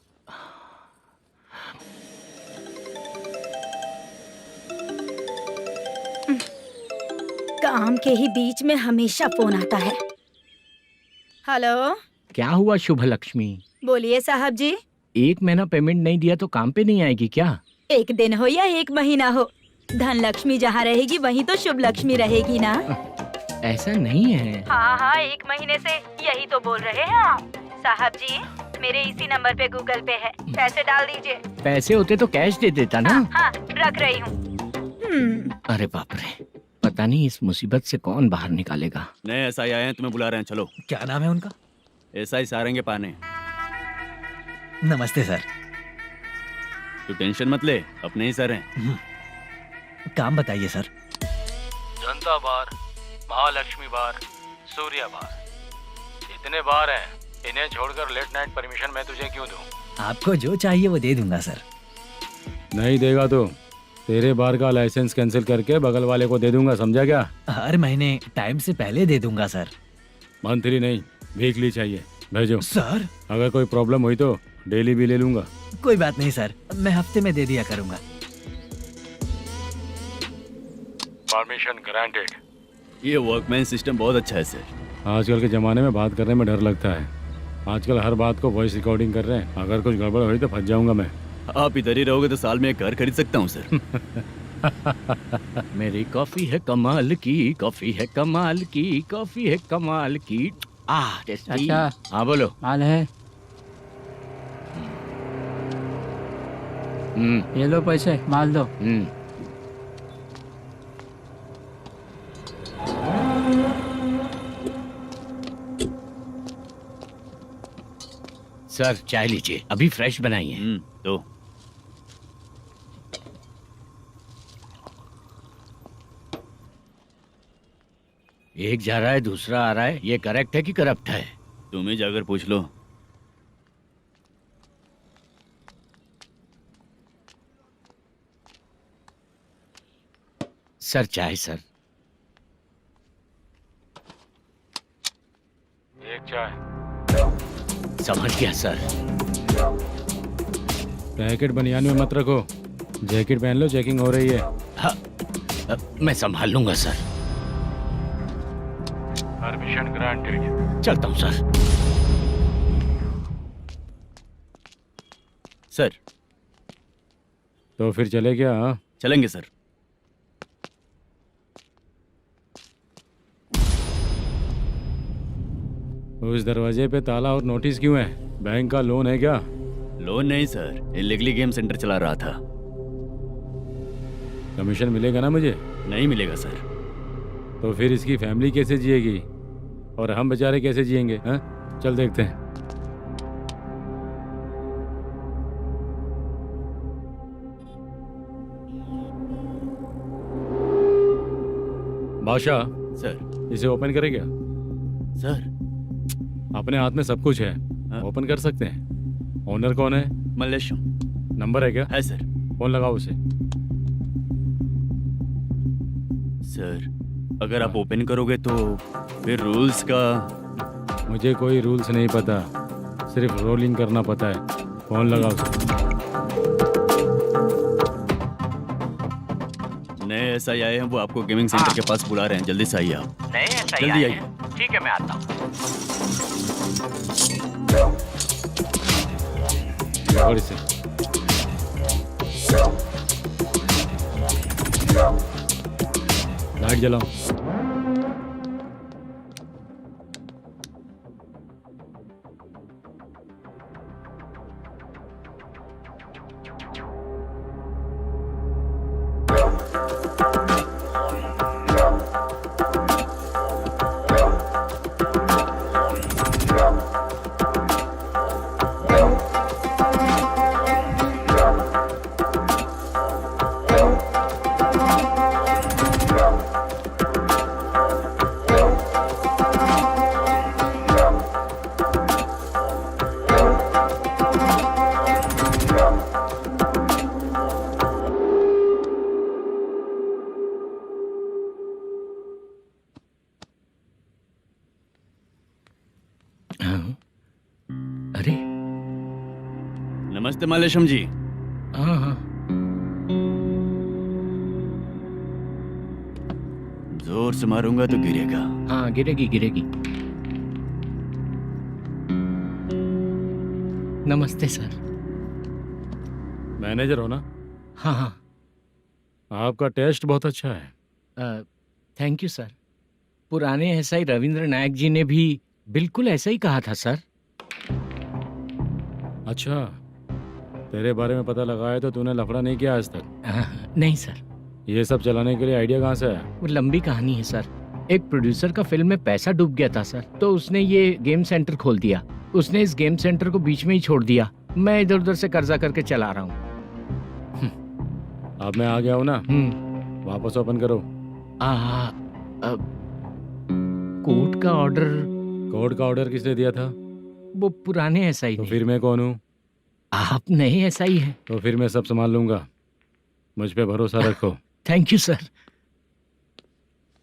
काम के ही बीच में हमेशा फोन आता है। हेलो, क्या हुआ शुभ लक्ष्मी? बोलिए साहब जी। एक महीना पेमेंट नहीं दिया तो काम पे नहीं आएगी क्या? एक दिन हो या एक महीना हो, धन लक्ष्मी जहाँ रहेगी वहीं तो शुभ लक्ष्मी रहेगी ना। ऐसा नहीं है। हाँ हाँ, एक महीने से यही तो बोल रहे हैं आप। साहब जी, मेरे इसी नंबर पे गूगल पे है, पैसे डाल दीजिए। पैसे होते तो कैश दे देता ना। हाँ, रख रही हूँ। अरे बाप रे, पता नहीं इस मुसीबत से कौन बाहर निकालेगा। नए एसआई आए हैं, तुम्हें बुला रहे हैं, चलो। क्या नाम है उनका? एसआई सारंगे पाने। नमस्ते सर। तू टेंशन मत ले, अपने ही सर हैं। काम बताइए सर। जनता बार, महालक्ष्मी बार, सूर्या बार, इतने बार हैं। इन्हें छोड़कर लेट नाइट परमिशन मैं तुझे क्यों दूं? आपको जो चाहिए वो दे दूंगा सर। नहीं देगा तो तेरे बार का लाइसेंस कैंसिल करके बगल वाले को दे दूंगा, समझा क्या? हर महीने टाइम से पहले दे दूंगा सर। मंथली नहीं, वीकली चाहिए, भेजो। सर अगर कोई प्रॉब्लम हुई तो डेली भी ले लूंगा। कोई बात नहीं सर, मैं हफ्ते में दे दिया करूंगा। Permission granted. ये वर्कमैन सिस्टम बहुत अच्छा है सर। आजकल के ज़माने में बात करने में डर लगता है। आजकल हर बात को वॉइस रिकॉर्डिंग कर रहे हैं। अगर कुछ गड़बड़ हुई तो फंस जाऊंगा मैं। आप इधर ही रहोगे तो साल में एक घर खरीद सकता हूँ सर। मेरी कॉफी है कमाल की, कॉफी है कमाल की, कॉफी है कमाल की। टेस्टी। अच्छा। हाँ बोलो। माल है, ये लो पैसे, माल दो। सर चाय लीजिए, अभी फ्रेश बनाई है। तो एक जा रहा है दूसरा आ रहा है, ये करेक्ट है कि करप्ट है? तुम ही जाकर पूछ लो। सर चाय सर। एक चाय। समझ गया सर। पैकेट बनियान में मत रखो, जैकेट पहन लो, चेकिंग हो रही है। हाँ, मैं संभाल लूंगा सर। Permission granted. चलता हूँ सर। सर तो फिर चले क्या? हाँ? चलेंगे सर। उस दरवाजे पे ताला और नोटिस क्यों है? बैंक का लोन है क्या? लोन नहीं सर, इलीगली गेम सेंटर चला रहा था। कमीशन मिलेगा ना मुझे? नहीं मिलेगा सर। तो फिर इसकी फैमिली कैसे जिएगी और हम बेचारे कैसे जिएंगे? हाँ, चल देखते हैं। बादशाह सर। इसे ओपन करे क्या? सर अपने हाथ में सब कुछ है, हाँ? ओपन कर सकते हैं। ओनर कौन है? मल्लेशम। नंबर है क्या? है सर। फोन लगाओ उसे। सर अगर आप ओपन करोगे तो फिर रूल्स का। मुझे कोई रूल्स नहीं पता, सिर्फ रोलिंग करना पता है। फोन लगाओ उसे। नए एसआई आए हैं, वो आपको गेमिंग सेंटर के पास बुला रहे हैं, जल्दी से आइए आप। नए ऐसा ही जल्दी आए आइए। हैं। ठीक है मैं आता हूँ। पकड़ इसे। लाइट जलाओ। अरे नमस्ते मल्लेशम जी। हाँ हाँ। जोर से मारूंगा तो गिरेगा। हाँ गिरेगी गिरेगी। नमस्ते सर। मैनेजर हो ना? हाँ हाँ। आपका टेस्ट बहुत अच्छा है। Thank you sir. पुराने एसआई रविंद्र नायक जी ने भी बिल्कुल ऐसा ही कहा था सर। अच्छा, तेरे बारे में पता लगा है तो तूने लफड़ा नहीं किया आज तक? नहीं सर। ये सब चलाने के लिए आइडिया कहाँ से आया? वो लंबी कहानी है सर। एक प्रोड्यूसर का फिल्म में पैसा डूब गया था सर, तो उसने ये गेम सेंटर खोल दिया। उसने इस गेम सेंटर को बीच में ही छोड़ दिया। मैं इधर उधर से कर्जा करके चला रहा हूँ। अब मैं आ गया हूँ ना, वापस ओपन करो। कोर्ट का ऑर्डर। कोर्ट का ऑर्डर किसने दिया था? वो पुराने एसआई तो ने। फिर मैं कौन हूँ? आप नए एसआई हैं। तो फिर मैं सब संभाल लूंगा, मुझ पे भरोसा रखो। Thank you sir.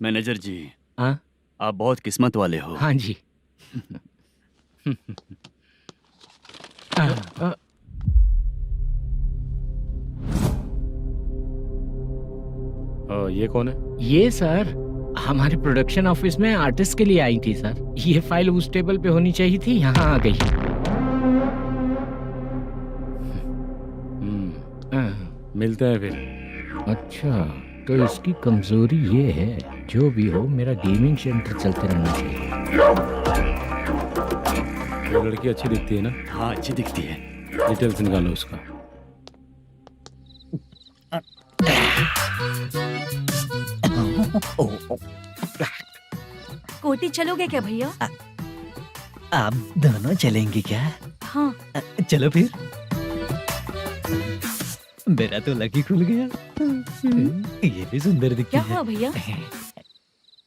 मैनेजर जी, हाँ आप बहुत किस्मत वाले हो। हाँ जी। ये कौन है? ये सर हमारे प्रोडक्शन ऑफिस में आर्टिस्ट के लिए आई थी सर। ये फाइल उस टेबल पे होनी चाहिए थी, यहाँ आ गई। मिलते हैं फिर। अच्छा, तो इसकी कमजोरी ये है, जो भी हो मेरा गेमिंग सेंटर चलते रहना चाहिए। वो लड़की अच्छी दिखती है ना? हाँ, अच्छी दिखती है। डिटेल्स निकालो उसका। कोटी चलोगे क्या भैया? आप दोनों चलेंगे क्या? हाँ। चलो फिर। मेरा तो लकी खुल गया। ये भी सुंदर दिखती क्या है। हुआ भैया?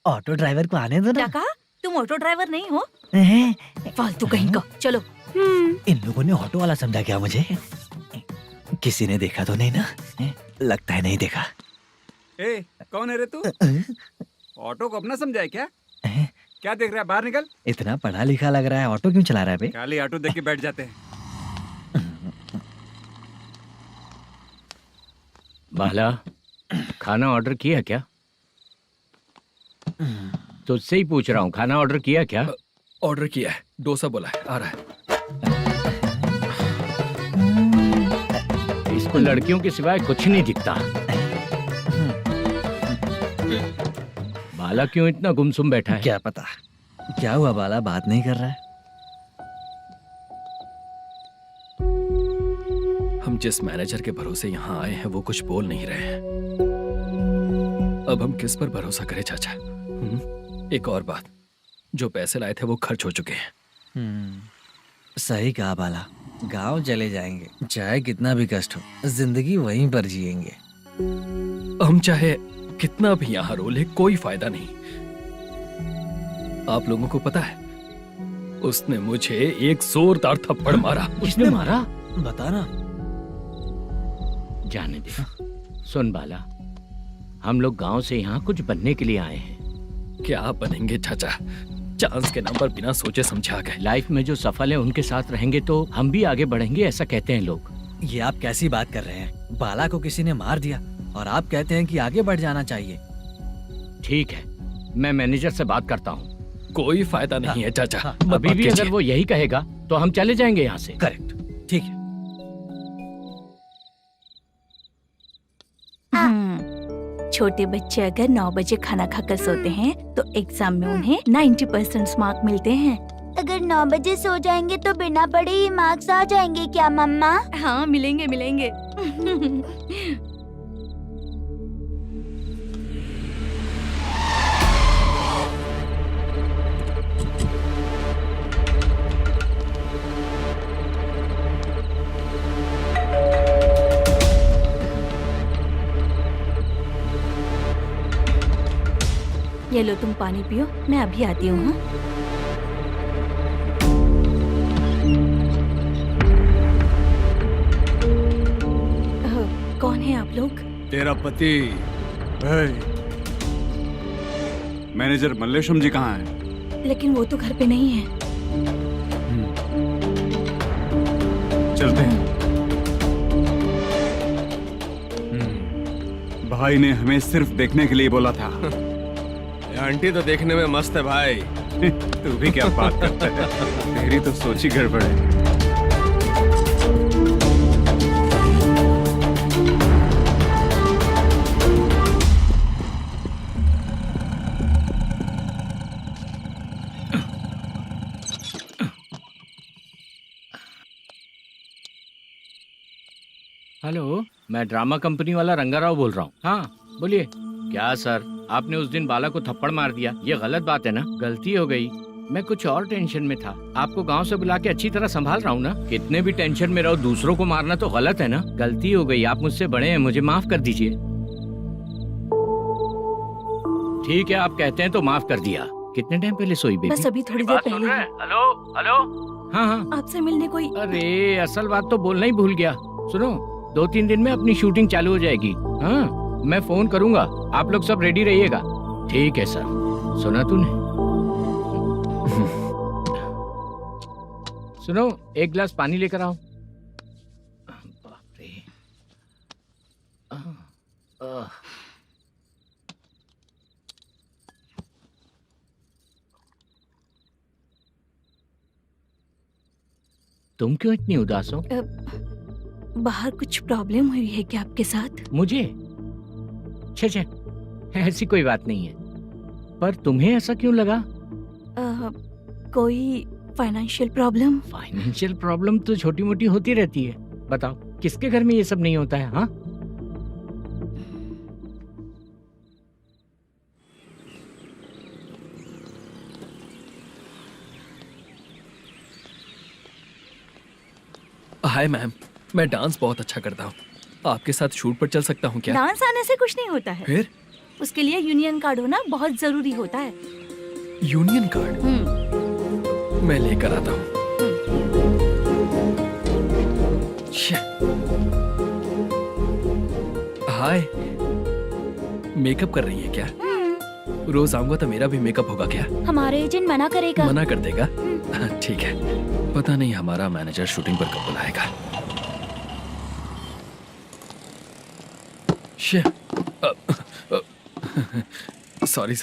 ऑटो ड्राइवर को आने दो क्या ना। कहा? तुम ऑटो ड्राइवर नहीं हो? हैं? फालतू कहीं का। चलो। इन लोगों ने ऑटो वाला समझा क्या मुझे? किसी ने देखा तो नहीं ना? लगता है नहीं देखा। ए, कौन है रे तू? ऑटो को अपना समझा है क्या? क्या देख रहा है? बाहर निकल। इतना पढ़ा लिखा लग रहा है, ऑटो क्यों चला रहा है बे? खाली ऑटो देख के बैठ जाते हैं। बाला, खाना ऑर्डर किया क्या? तुझसे ही पूछ रहा हूँ, खाना ऑर्डर किया क्या? ऑर्डर किया है, डोसा बोला है, आ रहा है। इसको लड़कियों के सिवाय कुछ नहीं दिखता। बाला क्यों इतना गुमसुम बैठा है? क्या पता क्या हुआ, बाला बात नहीं कर रहा है। हम जिस मैनेजर के भरोसे यहाँ आए हैं वो कुछ बोल नहीं रहे हैं। अब हम किस पर भरोसा करें चाचा? एक और बात, जो पैसे लाए थे वो खर्च हो चुके हैं। सही कहा बाला, गांव चले जाएंगे, चाहे कितना भी कष्ट हो, जिंदगी वहीं पर जिएंगे। हम चाहे कितना भी यहाँ रो ले, कोई फायदा नहीं। आप लोगों को पता है, उसने मुझे एक जोरदार थप्पड़ मारा। उसने मारा? बता ना। जाने दे। सुन बाला, हम लोग गांव से यहाँ कुछ बनने के लिए आए हैं। क्या बनेंगे चाचा? चांस के नाम पर बिना सोचे समझे आ गए। लाइफ में जो सफल है उनके साथ रहेंगे तो हम भी आगे बढ़ेंगे, ऐसा कहते हैं लोग। ये आप कैसी बात कर रहे हैं? बाला को किसी ने मार दिया और आप कहते हैं कि आगे बढ़ जाना चाहिए। ठीक है, मैं मैनेजर से बात करता हूँ। कोई फायदा नहीं है चाचा। अभी भी अगर वो यही कहेगा तो हम चले जाएंगे यहाँ से। करेक्ट, ठीक है। छोटे बच्चे अगर 9 बजे खाना खाकर सोते हैं तो एग्जाम में उन्हें 90% मार्क मिलते हैं। अगर 9 बजे सो जाएंगे तो बिना पढ़े ही मार्क्स आ जाएंगे क्या मम्मा? हाँ, मिलेंगे मिलेंगे। ये लो, तुम पानी पियो, मैं अभी आती हूँ। हाँ? कौन है आप लोग? तेरा पति। मैनेजर मल्लेशम जी कहाँ हैं? लेकिन वो तो घर पे नहीं है। चलते हैं। भाई ने हमें सिर्फ देखने के लिए बोला था। आंटी तो देखने में मस्त है भाई। तू भी क्या बात करता है? तेरी तो सोच ही गड़बड़ है। हेलो, मैं ड्रामा कंपनी वाला रंगाराव बोल रहा हूँ। हाँ बोलिए। क्या सर, आपने उस दिन बाला को थप्पड़ मार दिया, ये गलत बात है ना? गलती हो गई, मैं कुछ और टेंशन में था। आपको गांव से बुला के अच्छी तरह संभाल रहा हूँ ना। कितने भी टेंशन में रहो, दूसरों को मारना तो गलत है ना। गलती हो गई, आप मुझसे बड़े हैं, मुझे माफ कर दीजिए। ठीक है, आप कहते हैं तो माफ कर दिया। कितने टाइम पहले सोई बेबी? बस अभी थोड़ी देर पहले। Hello hello. हाँ हाँ, आपसे मिलने कोई। अरे असल बात तो बोलना ही भूल गया। सुनो, 2-3 दिन में अपनी शूटिंग चालू हो जाएगी। हाँ, मैं फोन करूंगा, आप लोग सब रेडी रहिएगा। ठीक है सर। सुना तूने? सुनो, एक गिलास पानी लेकर आओ। बाप रे। तुम क्यों इतनी उदास हो? बाहर कुछ प्रॉब्लम हुई है क्या आपके साथ? मुझे? छे, ऐसी कोई बात नहीं है। पर तुम्हें ऐसा क्यों लगा? कोई फाइनेंशियल प्रॉब्लम? फाइनेंशियल प्रॉब्लम तो छोटी मोटी होती रहती है। बताओ, किसके घर में ये सब नहीं होता है? हाँ, हाय मैम, मैं डांस बहुत अच्छा करता हूँ। आपके साथ शूट पर चल सकता हूँ क्या? डांस आने से कुछ नहीं होता है। फिर? उसके लिए यूनियन कार्ड होना बहुत जरूरी होता है। Union card? मैं लेकर आता हूँ। हाय, मेकअप कर रही है क्या? रोज आऊंगा तो मेरा भी मेकअप होगा क्या? हमारे एजेंट मना करेगा। मना कर देगा? ठीक है, पता नहीं हमारा मैनेजर शूटिंग पर कब बुलाएगा। सॉरी।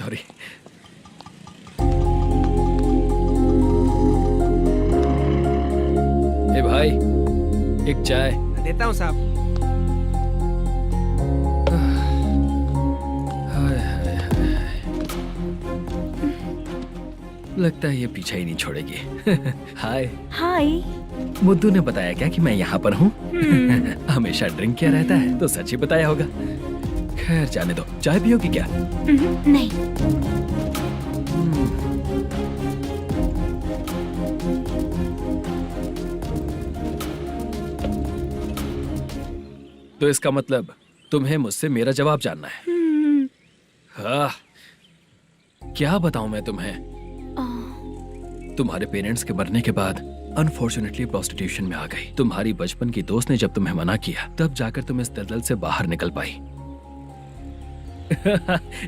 ए भाई, एक चाय। देता हूँ साहब। लगता है ये पीछा ही नहीं छोड़ेगी। हाय। हाय। मुद्दू ने बताया क्या कि मैं यहाँ पर हूँ? हमेशा ड्रिंक किया रहता है तो सच ही बताया होगा। खैर जाने दो, चाय पियोगी क्या? नहीं। तो इसका मतलब तुम्हें मुझसे मेरा जवाब जानना है? हाँ, क्या बताऊं मैं तुम्हें? तुम्हारे पेरेंट्स के मरने के बाद अनफॉर्चुनेटली प्रोस्टिट्यूशन में आ गई। तुम्हारी बचपन की दोस्त ने जब तुम्हें मना किया, तब जाकर तुम इस दलदल से बाहर निकल पाई।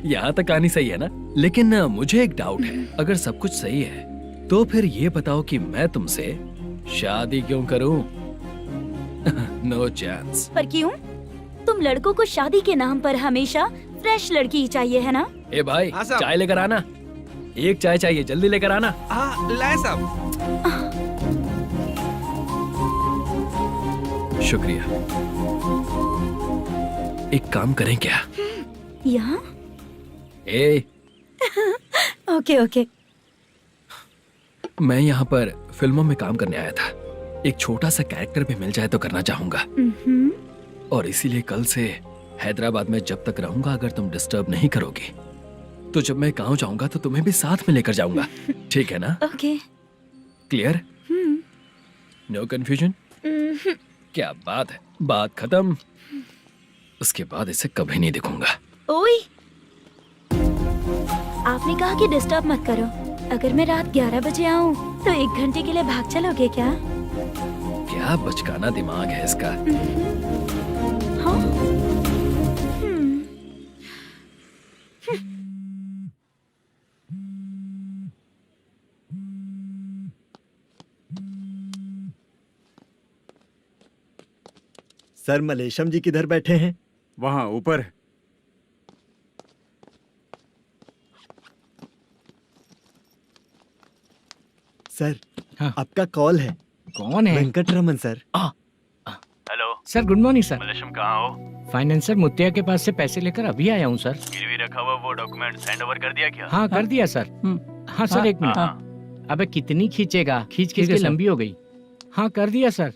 यहाँ तक कहानी सही है ना? लेकिन मुझे एक डाउट है। अगर सब कुछ सही है तो फिर ये बताओ कि मैं तुमसे शादी क्यों करूं? No chance. पर क्यों? तुम लड़कों को शादी के नाम पर हमेशा फ्रेश लड़की ही चाहिए, है ना? ए भाई, हाँ साहब। चाय लेकर आना। एक चाय चाहिए, जल्दी लेकर आना। हाँ लाए साहब। शुक्रिया। एक काम करें क्या? यहाँ? ए, ओके। मैं यहाँ पर फिल्मों में काम करने आया था। एक छोटा सा कैरेक्टर भी मिल जाए तो करना चाहूंगा। और इसीलिए कल से हैदराबाद में जब तक रहूंगा, अगर तुम डिस्टर्ब नहीं करोगी तो जब मैं गांव जाऊंगा तो तुम्हें भी साथ में लेकर जाऊंगा। ठीक है ना? ओके। क्लियर? No confusion? क्या बात है, बात खत्म। उसके बाद इसे कभी नहीं दिखूंगा। ओए, आपने कहा कि डिस्टर्ब मत करो। अगर मैं रात 11 बजे आऊँ तो 1 घंटे के लिए भाग चलोगे क्या? क्या बचकाना दिमाग है इसका। हाँ? सर, मलेशम जी किधर बैठे हैं? वहाँ ऊपर। सर, हाँ। आपका कॉल है। कौन है? Venkataraman sir. Hello sir, good morning sir. Malesham, कहाँ हो? फाइनेंसर मुत्तिया के पास से पैसे लेकर अभी आया हूँ सर। गिरवी रखा हुआ वो डॉक्यूमेंट हैंड ओवर कर दिया क्या? हाँ, कर दिया सर। हाँ सर, 1 मिनट। अबे कितनी खींचेगा? खींच खींच के लंबी हो गई। हाँ, कर दिया सर।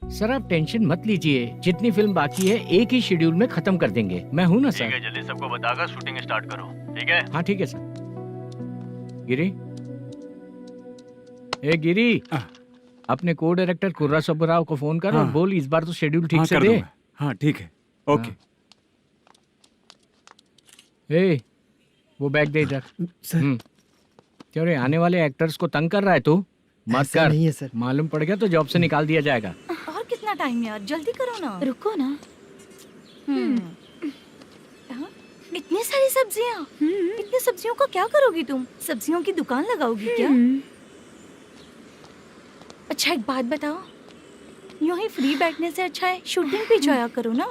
सर आप टेंशन मत लीजिए, जितनी फिल्म बाकी है एक ही शेड्यूल में खत्म कर देंगे। मैं हूँ ना सर। जल्दी सबको बताकर शूटिंग स्टार्ट करो, ठीक है? हाँ ठीक है सर। गिरी, ए गिरी, अपने को डायरेक्टर कुर्रा सुब्बराव को फोन कर और बोल इस बार तो शेड्यूल ठीक से दे। हाँ ठीक है, ओके। ए, वो बैग दे इधर। सर क्यों रे, आने वाले एक्टर्स को तंग कर रहा है तू? मत ऐसा कर। नहीं है सर। मालूम पड़ गया तो जॉब से निकाल दिया जाएगा। और कितना टाइम यार, जल्दी करो ना। रुको ना। हाँ? इतनी सारी सब्जियाँ, इतनी सब्जियों का क्या करोगी तुम? सब्जियों की दुकान लगाओगी क्या? अच्छा एक बात बताओ, यूं ही फ्री बैठने से अच्छा है शूटिंग पे जाया करो ना।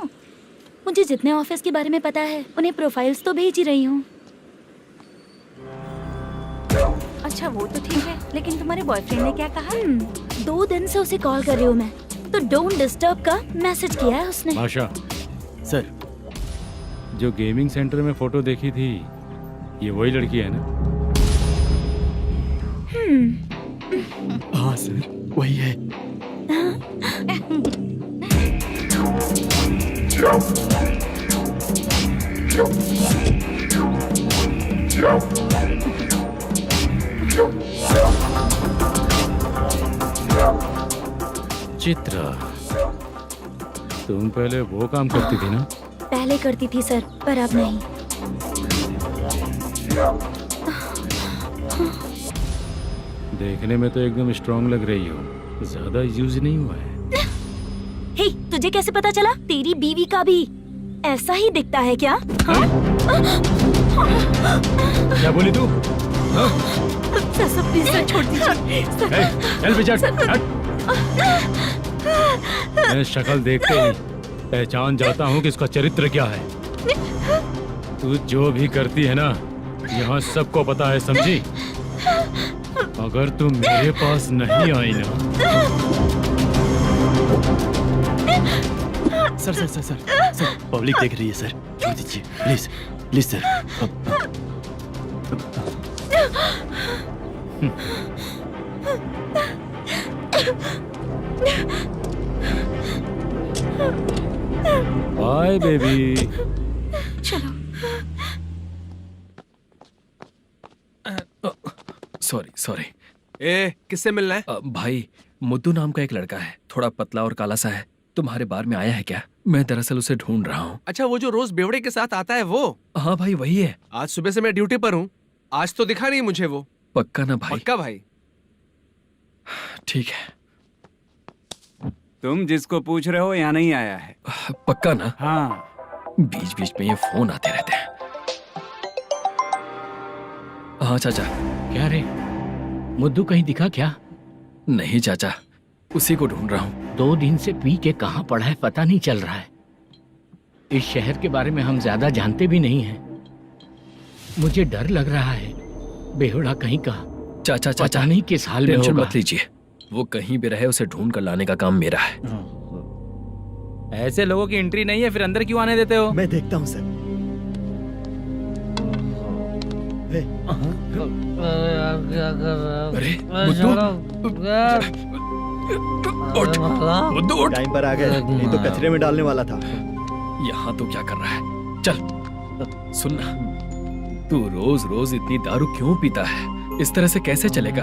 मुझे जितने ऑफिस के बारे में पता है उन्हें प्रोफाइल्स तो भेज ही रही हूँ। अच्छा वो तो ठीक है, लेकिन तुम्हारे बॉयफ्रेंड ने क्या कहा? 2 दिन से उसे कॉल कर रही हूँ मैं, तो डोंट डिस्टर्ब का मैसेज किया है उसने। आशा, सर जो गेमिंग सेंटर में फोटो देखी थी, ये वही लड़की है ना? हाँ सर, वही है। चित्रा, तुम पहले वो काम करती थी ना? पहले करती थी सर, पर अब नहीं। देखने में तो एकदम स्ट्रांग लग रही हो, ज्यादा यूज नहीं हुआ है। हे, तुझे कैसे पता चला? तेरी बीवी का भी ऐसा ही दिखता है क्या? हाँ? क्या बोली तू? सर प्लीज सर, छोड़ दीजिए। चल बेटा, हट। मैं शक्ल देखते ही पहचान जाता हूँ कि इसका चरित्र क्या है। तू जो भी करती है ना, यहाँ सबको पता है, समझी? अगर तू मेरे पास नहीं आई ना। Sir sir sir sir sir, public देख रही है सर, छोड़ दीजिए please please sir. Bye baby. चलो। Sorry sorry. ए, किससे मिलना है? भाई, मुद्दू नाम का एक लड़का है, थोड़ा पतला और काला सा है। तुम्हारे बार में आया है क्या? मैं दरअसल उसे ढूंढ रहा हूँ। अच्छा, वो जो रोज बेवड़े के साथ आता है वो? हाँ भाई, वही है। आज सुबह से मैं ड्यूटी पर हूँ, आज तो दिखा नहीं मुझे वो। पक्का ना भाई? पक्का भाई। ठीक है। तुम जिसको पूछ रहे हो यहाँ नहीं आया है। पक्का ना? हाँ। बीच बीच में ये फोन आते रहते हैं। हाँ चाचा। क्या रे, मुद्दू कहीं दिखा क्या? नहीं चाचा, उसी को ढूंढ रहा हूँ। 2 दिन से पी के कहाँ पड़ा है पता नहीं चल रहा है। इस शहर के बारे में हम ज्यादा जानते भी नहीं हैं। मुझे डर लग रहा है, बेहुड़ा कहीं का। चाचा चाचा, पता नहीं किस हाल में टेंशन होगा। मत लीजिए, वो कहीं भी रहे उसे ढूंढ कर लाने का काम मेरा है। ऐसे लोगों की एंट्री नहीं है, फिर अंदर क्यों आने देते हो? मैं देखता हूँ सर। अरे मुद्दू, उठ, मुद्दू उठ। टाइम पर आ गए, नहीं तो कचरे में डालने वाला था। यहाँ तो क्या कर रहा है? चल सुनना, तू रोज रोज इतनी दारू क्यों पीता है? इस तरह से कैसे चलेगा?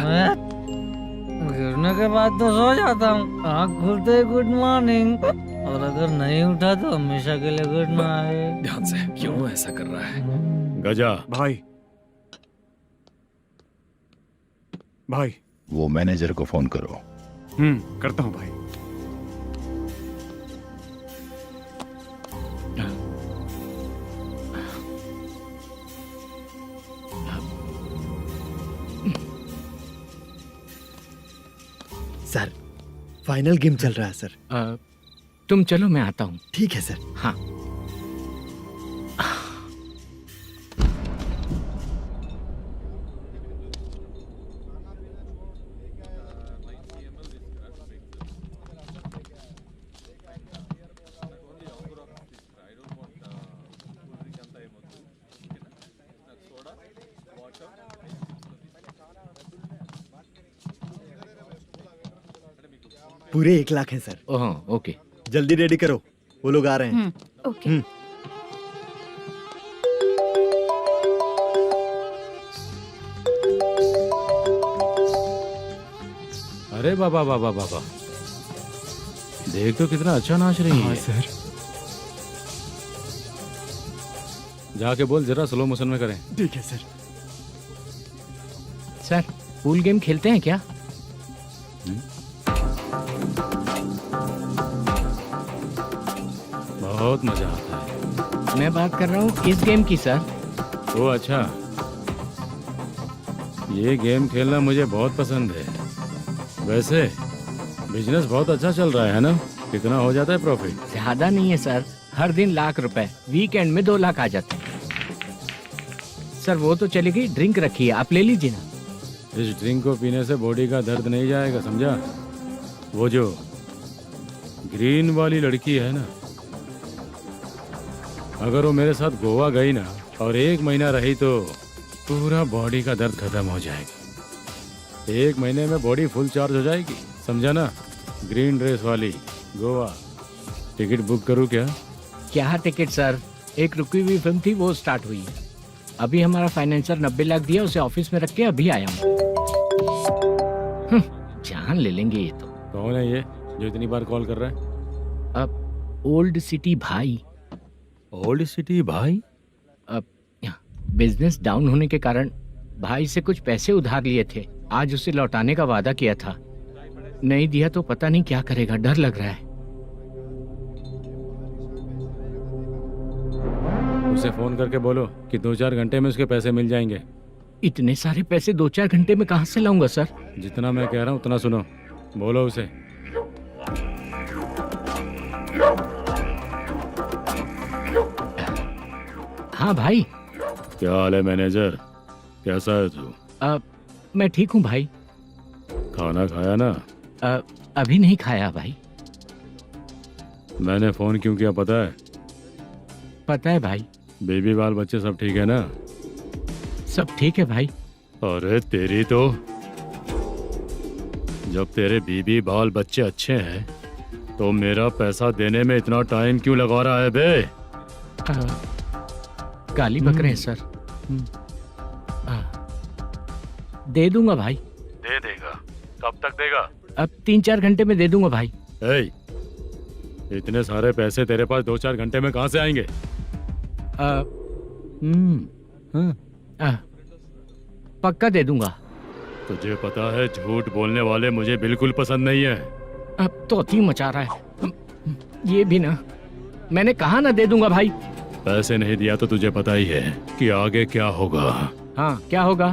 गिरने के बाद तो सो जाता हूँ, आँख खुलते ही गुड मॉर्निंग, और अगर नहीं उठा तो हमेशा के लिए गुड नाइट। ध्यान से, क्यों ऐसा कर रहा है? गजा भाई, भाई वो मैनेजर को फोन करो। करता हूँ भाई। सर फाइनल गेम चल रहा है सर। तुम चलो, मैं आता हूँ। ठीक है सर। हाँ। पूरे 1 लाख है सर। Oh okay. जल्दी रेडी करो, वो लोग आ रहे हैं। ओके। अरे बाबा बाबा बाबा, देख तो कितना अच्छा नाच रही है। सर। जाके बोल जरा स्लो मोशन में करें। ठीक है सर। सर पूल गेम खेलते हैं क्या? बहुत मजा आता है। मैं बात कर रहा हूँ इस गेम की सर। ओ अच्छा, ये गेम खेलना मुझे बहुत पसंद है। वैसे बिजनेस बहुत अच्छा चल रहा है ना? कितना हो जाता है प्रॉफिट? ज्यादा नहीं है सर, हर दिन लाख रुपए, वीकेंड में 2 लाख आ जाते हैं। सर वो तो चलेगी, ड्रिंक रखी है, आप ले लीजिए ना। इस ड्रिंक को पीने से बॉडी का दर्द नहीं जाएगा, समझा? वो जो ग्रीन वाली लड़की है ना, अगर वो मेरे साथ गोवा गई ना और 1 महीना रही तो पूरा बॉडी का दर्द खत्म हो जाएगा। 1 महीने में बॉडी फुल चार्ज हो जाएगी, समझा ना? ग्रीन ड्रेस वाली गोवा। टिकट बुक करूँ क्या? क्या टिकट सर, एक रुकी हुई फिल्म थी वो स्टार्ट हुई है। अभी हमारा फाइनेंसर 90 लाख दिया, उसे ऑफिस में रख के अभी आया हूँ। जान ले लेंगे ये तो। कौन है ये जो इतनी बार कॉल कर रहा है? अब ओल्ड सिटी भाई। ओल्ड सिटी भाई? अब बिजनेस डाउन होने के कारण भाई से कुछ पैसे उधार लिए थे, आज उसे लौटाने का वादा किया था। नहीं दिया तो पता नहीं क्या करेगा, डर लग रहा है। उसे फोन करके बोलो कि 2-4 घंटे में उसके पैसे मिल जाएंगे। इतने सारे पैसे 2-4 घंटे में कहाँ से लाऊंगा सर? जितना मैं कह रहा हूँ उतना सुनो, बोलो उसे। हाँ भाई। क्या हाल है मैनेजर, कैसा है तू? मैं ठीक हूँ भाई। खाना खाया ना? अभी नहीं खाया भाई। मैंने फोन क्यों किया पता है? पता है भाई। बेबी बाल बच्चे सब ठीक है ना? सब ठीक है भाई। अरे तेरी तो, जब तेरे बीबी बाल बच्चे अच्छे हैं तो मेरा पैसा देने में इतना टाइम क्यों लगा रहा है बे? गाली बक रहे हैं सर। दे दूंगा भाई। दे देगा? कब तक देगा? अब 3-4 घंटे में दे दूंगा भाई। इतने सारे पैसे तेरे पास 2-4 घंटे में कहाँ से आएंगे? पक्का दे दूंगा। तुझे पता है झूठ बोलने वाले मुझे बिल्कुल पसंद नहीं है। अब तोती मचा रहा है ये भी ना। मैंने कहा ना दे दूंगा भाई। पैसे नहीं दिया तो तुझे पता ही है कि आगे क्या होगा। हाँ क्या होगा?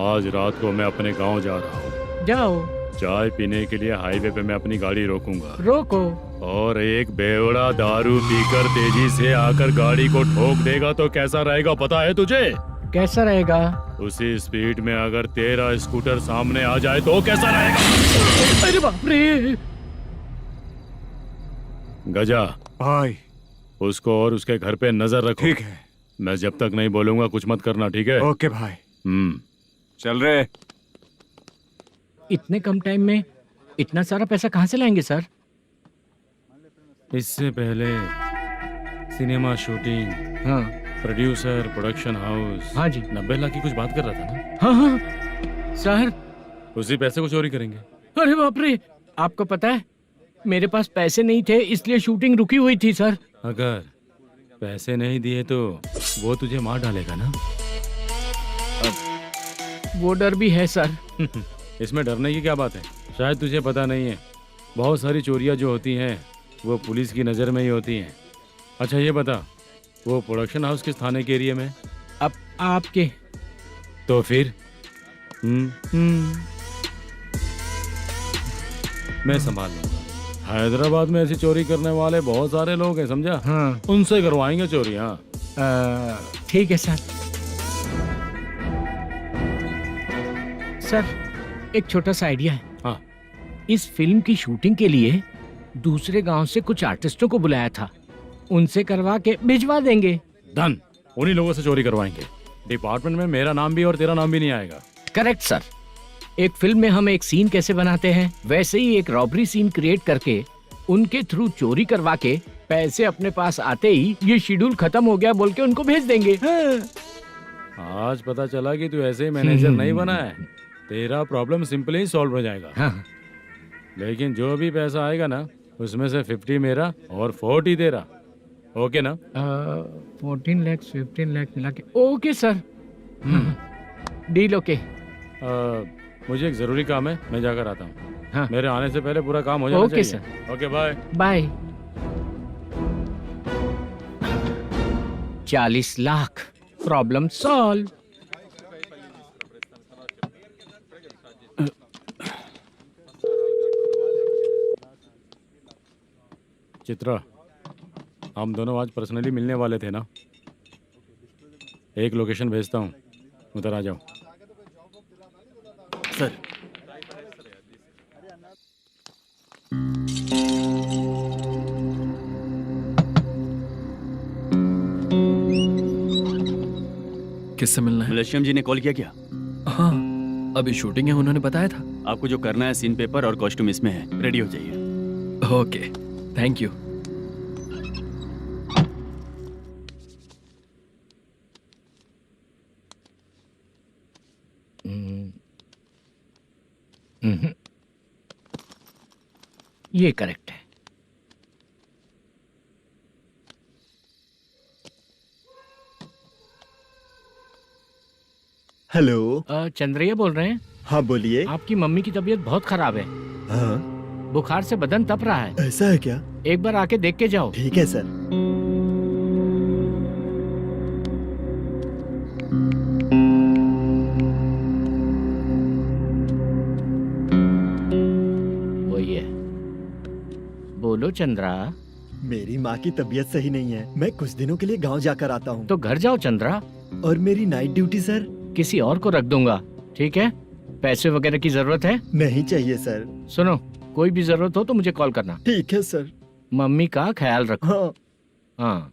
आज रात को मैं अपने गांव जा रहा हूँ। जाओ। चाय पीने के लिए हाईवे पे मैं अपनी गाड़ी रोकूंगा। रोको। और एक बेवड़ा दारू पीकर तेजी से आकर गाड़ी को ठोक देगा तो कैसा रहेगा पता है तुझे? कैसा रहेगा? उसी स्पीड में अगर तेरा स्कूटर सामने आ जाए तो कैसा रहेगा? अरे बाप रे। गजा भाई, उसको और उसके घर पे नजर रखो। ठीक है। मैं जब तक नहीं बोलूंगा कुछ मत करना, ठीक है? ओके भाई। चल रहे। इतने कम टाइम में इतना सारा पैसा कहाँ से लाएंगे सर? इससे पहले सिनेमा शूटिंग, हाँ, प्रोड्यूसर, प्रोडक्शन हाउस। हाँ जी। 90 लाख की कुछ बात कर रहा था ना? हाँ हाँ सर। उसी पैसे को चोरी करेंगे। अरे बाप रे, आपको पता है मेरे पास पैसे नहीं थे इसलिए शूटिंग रुकी हुई थी सर। अगर पैसे नहीं दिए तो वो तुझे मार डालेगा ना? वो डर भी है सर। इसमें डरने की क्या बात है? शायद तुझे पता नहीं है, बहुत सारी चोरियां जो होती हैं वो पुलिस की नज़र में ही होती हैं। अच्छा ये बता, वो प्रोडक्शन हाउस किस थाने के एरिया में? अब आपके। तो फिर मैं संभाल लूंगा। हैदराबाद में ऐसी चोरी करने वाले बहुत सारे लोग हैं, समझा? हाँ। उनसे करवाएंगे चोरी। हाँ ठीक है सर। सर एक छोटा सा आइडिया है। हाँ। इस फिल्म की शूटिंग के लिए दूसरे गांव से कुछ आर्टिस्टों को बुलाया था, उनसे करवा के भिजवा देंगे। डन, उन्हीं लोगों से चोरी करवाएंगे। डिपार्टमेंट में मेरा नाम भी और तेरा नाम भी नहीं आएगा। Correct sir. एक फिल्म में हम एक सीन कैसे बनाते हैं, वैसे ही एक रॉबरी सीन क्रिएट करके उनके थ्रू चोरी करवा के पैसे अपने पास आते ही ये शेड्यूल खत्म हो गया बोल के उनको भेज देंगे। आज पता चला कि तू ऐसे ही मैनेजर नहीं बना है। तेरा प्रॉब्लम सिंपली ही सॉल्व हो जाएगा। हाँ। लेकिन जो भी पैसा आएगा ना, उसमें से 50 मेरा और 40 तेरा। ओके ना? 14 लाख 15 लाख मिला के ओके सर। Deal okay. मुझे एक जरूरी काम है, मैं जाकर आता हूँ। हाँ। मेरे आने से पहले पूरा काम हो जाना ओके चाहिए। Sir. Okay bye bye. 40 lakh problem solve. Chitra, हम दोनों आज पर्सनली मिलने वाले थे ना? एक लोकेशन भेजता हूँ, उधर आ जाओ। सर किससे मिलना है? मलेशियम जी ने कॉल किया क्या? हाँ, अभी शूटिंग है, उन्होंने बताया था। आपको जो करना है, सीन पेपर और कॉस्ट्यूम इसमें है, रेडी हो जाइए। Okay, thank you. ये करेक्ट है। हेलो। चंद्रैया बोल रहे हैं? हाँ बोलिए। आपकी मम्मी की तबीयत बहुत खराब है। हाँ बुखार से बदन तप रहा है। ऐसा है क्या? एक बार आके देख के जाओ। ठीक है सर। वही है। बोलो चंद्रा। मेरी माँ की तबीयत सही नहीं है, मैं कुछ दिनों के लिए गांव जाकर आता हूँ। तो घर जाओ चंद्रा। और मेरी नाइट ड्यूटी सर? किसी और को रख दूंगा, ठीक है? पैसे वगैरह की जरूरत है? नहीं चाहिए सर। सुनो, कोई भी जरूरत हो तो मुझे कॉल करना। ठीक है सर। मम्मी का ख्याल रखो। हाँ। हाँ।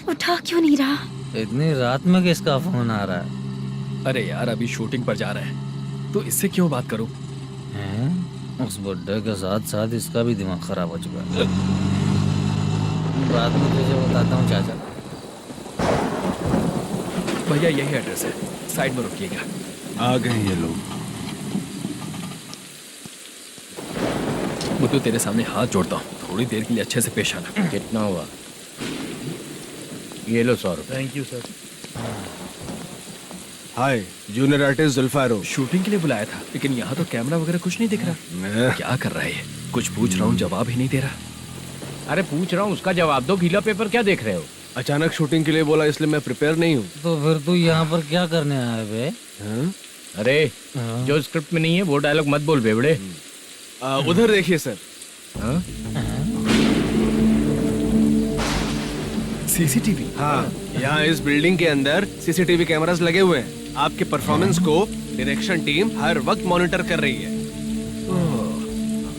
उठा क्यों नहीं रहा? इतनी रात में किसका फोन आ रहा है? अरे यार, अभी शूटिंग पर जा रहे हैं, तो इससे क्यों बात करूं? उस बुड्ढे के साथ साथ इसका भी दिमाग खराब हो चुका है। रात में तुझे बताता हूँ चाचा। भैया यही एड्रेस है, साइड में रुकिएगा। आ गए ये लोग। मुझे तेरे सामने हाथ जोड़ता हूँ, थोड़ी देर के लिए अच्छे से पेश आना। कितना हुआ? ये लो 100 रुपए। Thank you sir. Hi, junior artist Zulfar हो। शूटिंग के लिए बुलाया था, लेकिन यहाँ तो कैमरा वगैरह कुछ नहीं दिख रहा। क्या कर रहा है ये? कुछ पूछ रहा हूँ, जवाब ही नहीं दे रहा। अरे पूछ रहा हूँ, उसका जवाब दो। गीला पेपर क्या देख रहे हो? अचानक शूटिंग के लिए बोला, इसलिए मैं प्रिपेयर नहीं हूँ। तो फिर तू यहाँ पर क्या करने आया बे? अरे जो स्क्रिप्ट में नहीं है वो डायलॉग मत बोल बेवड़े। उधर देखिए सर। सीसीटीवी? हाँ, यहाँ इस बिल्डिंग के अंदर सीसीटीवी कैमरास लगे हुए हैं। आपके परफॉर्मेंस को डायरेक्शन टीम हर वक्त मॉनिटर कर रही है।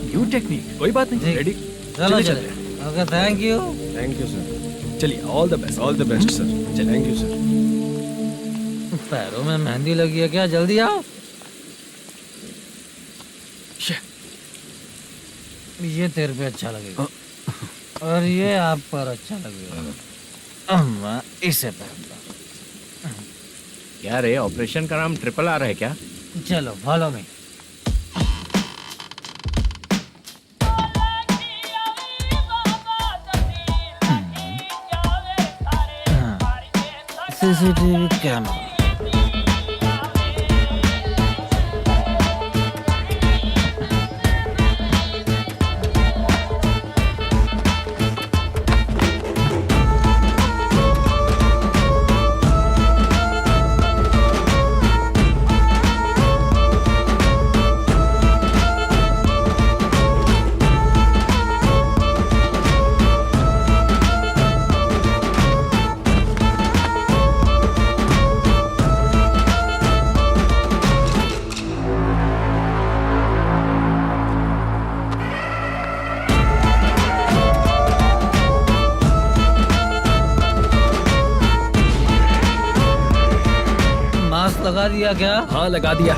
न्यू टेक्निक, कोई बात नहीं। रेडी? चलो चले। Okay, thank you. Thank you sir. चलिए, all the best. All the best sir. Thank you sir. पैरों में मेहंदी लगी है क्या? जल्दी आओ। ये तेरे पे अच्छा लगेगा और ये आप पर अच्छा लगेगा। मैं इसे पहनता। क्या रे, ऑपरेशन का नाम ट्रिपल आर है क्या? चलो फॉलो मी। CCTV camera. लगा दिया क्या? हाँ लगा दिया।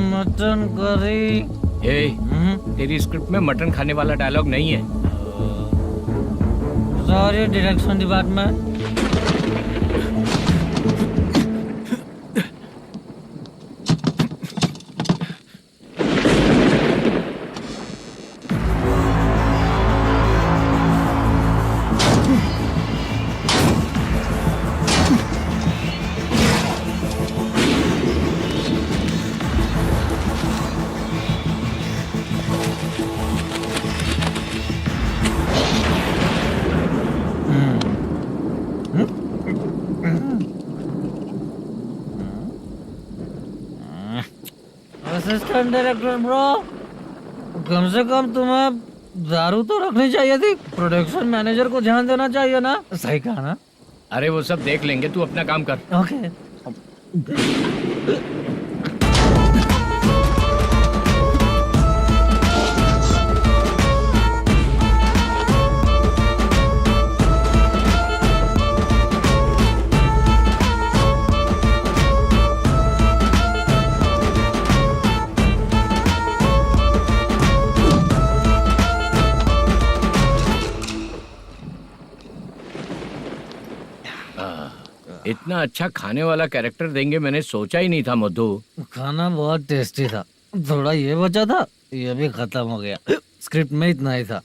Mutton curry. तेरी स्क्रिप्ट में मटन खाने वाला डायलॉग नहीं है। Sorry direction department. Assistant director bro, कम से कम तुम्हें दारू तो रखनी चाहिए थी। प्रोडक्शन मैनेजर को ध्यान देना चाहिए ना। सही कहा ना? अरे वो सब देख लेंगे, तू अपना काम कर। ओके। इतना अच्छा खाने वाला कैरेक्टर देंगे मैंने सोचा ही नहीं था मधु। खाना बहुत टेस्टी था। थोड़ा ये बचा था, ये भी खत्म हो गया। स्क्रिप्ट में इतना ही था।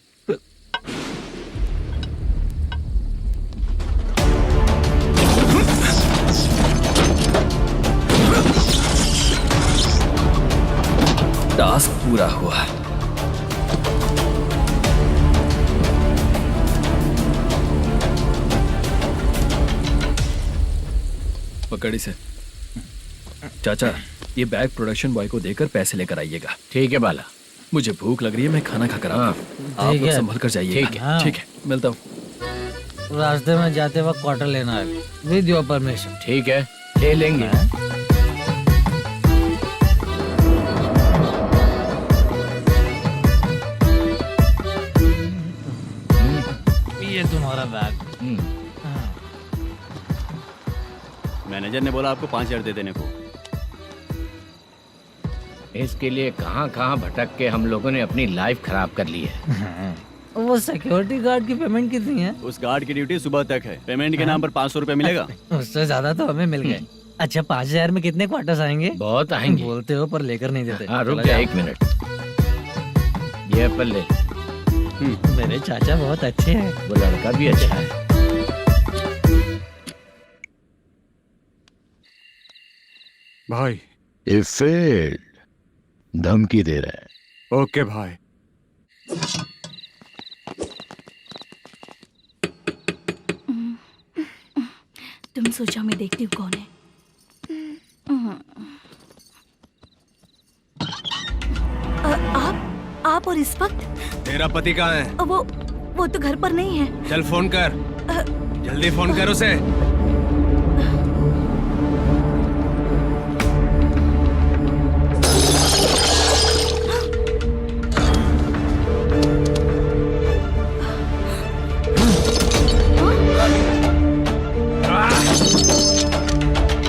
टास्क पूरा हुआ। पकड़ी से। चाचा, ये बैग प्रोडक्शन बॉय को देकर पैसे लेकर आइएगा। ठीक है बाला। मुझे भूख लग रही है, मैं खाना खाकर आता हूँ। आप लोग संभल कर जाइए। ठीक है। ठीक है, मिलता हूँ। रास्ते में जाते वक्त क्वार्टर लेना है, विद योर परमिशन। ठीक है, ले लेंगे। ये तुम्हारा बैग। मैनेजर ने बोला आपको 5,000 दे देने को। इसके लिए कहाँ कहाँ भटक के हम लोगों ने अपनी लाइफ खराब कर ली है। वो सिक्योरिटी गार्ड की पेमेंट कितनी है? उस गार्ड की ड्यूटी सुबह तक है। पेमेंट के नाम पर 500 रुपए मिलेगा। उससे ज्यादा तो हमें मिल गए। अच्छा, 5,000 में कितने क्वार्टर्स आएंगे? बहुत आएंगे। बोलते हो पर लेकर नहीं देते। हाँ, रुक जा 1 मिनट। ये एप्पल ले। मेरे चाचा बहुत अच्छे हैं। वो लड़का भी अच्छा है। भाई ये फेल्ड धमकी दे रहा है। ओके भाई। तुम सोचो मैं देखती हूँ कौन है। आप और इस वक्त तेरा पति कहाँ है? वो तो घर पर नहीं है। चल फोन कर, जल्दी फोन कर उसे।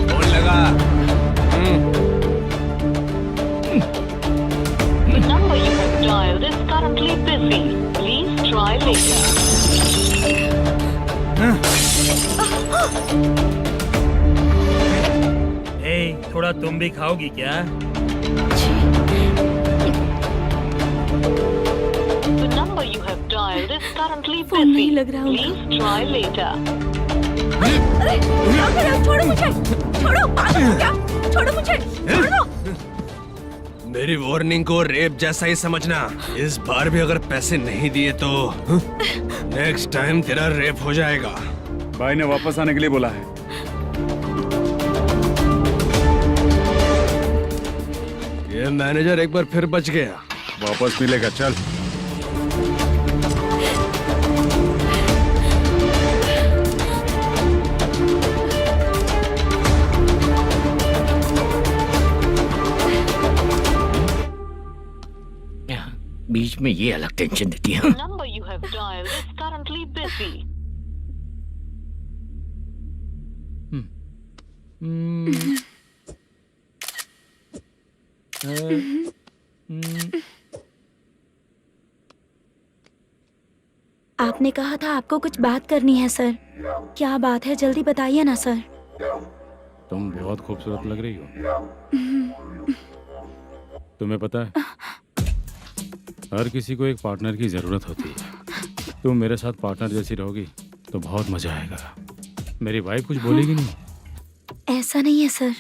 फोन लगा। number you have dialed is currently busy. Please try later. थोड़ा तुम भी खाओगी क्या? The number you have dialed is currently phone नहीं busy. लग रहा होगा। Please try later. अरे क्या कर रहे हो? छोड़ो मुझे, छोड़ो, पागल हो क्या? छोड़ो मुझे, छोड़ो। मेरी वार्निंग को रेप जैसा ही समझना। इस बार भी अगर पैसे नहीं दिए तो नेक्स्ट टाइम तेरा रेप हो जाएगा। भाई ने वापस आने के लिए बोला है। ये मैनेजर एक बार फिर बच गया। वापस मिलेगा, चल। बीच में ये अलग टेंशन देती है। The number you have dialed is currently busy. आपने कहा था आपको कुछ बात करनी है सर। क्या बात है, जल्दी बताइए ना सर। तुम बहुत खूबसूरत लग रही हो। तुम्हें पता है, हर किसी को एक पार्टनर की जरूरत होती है। तुम मेरे साथ पार्टनर जैसी रहोगी तो बहुत मजा आएगा। मेरी वाइफ कुछ बोलेगी नहीं? ऐसा नहीं है सर,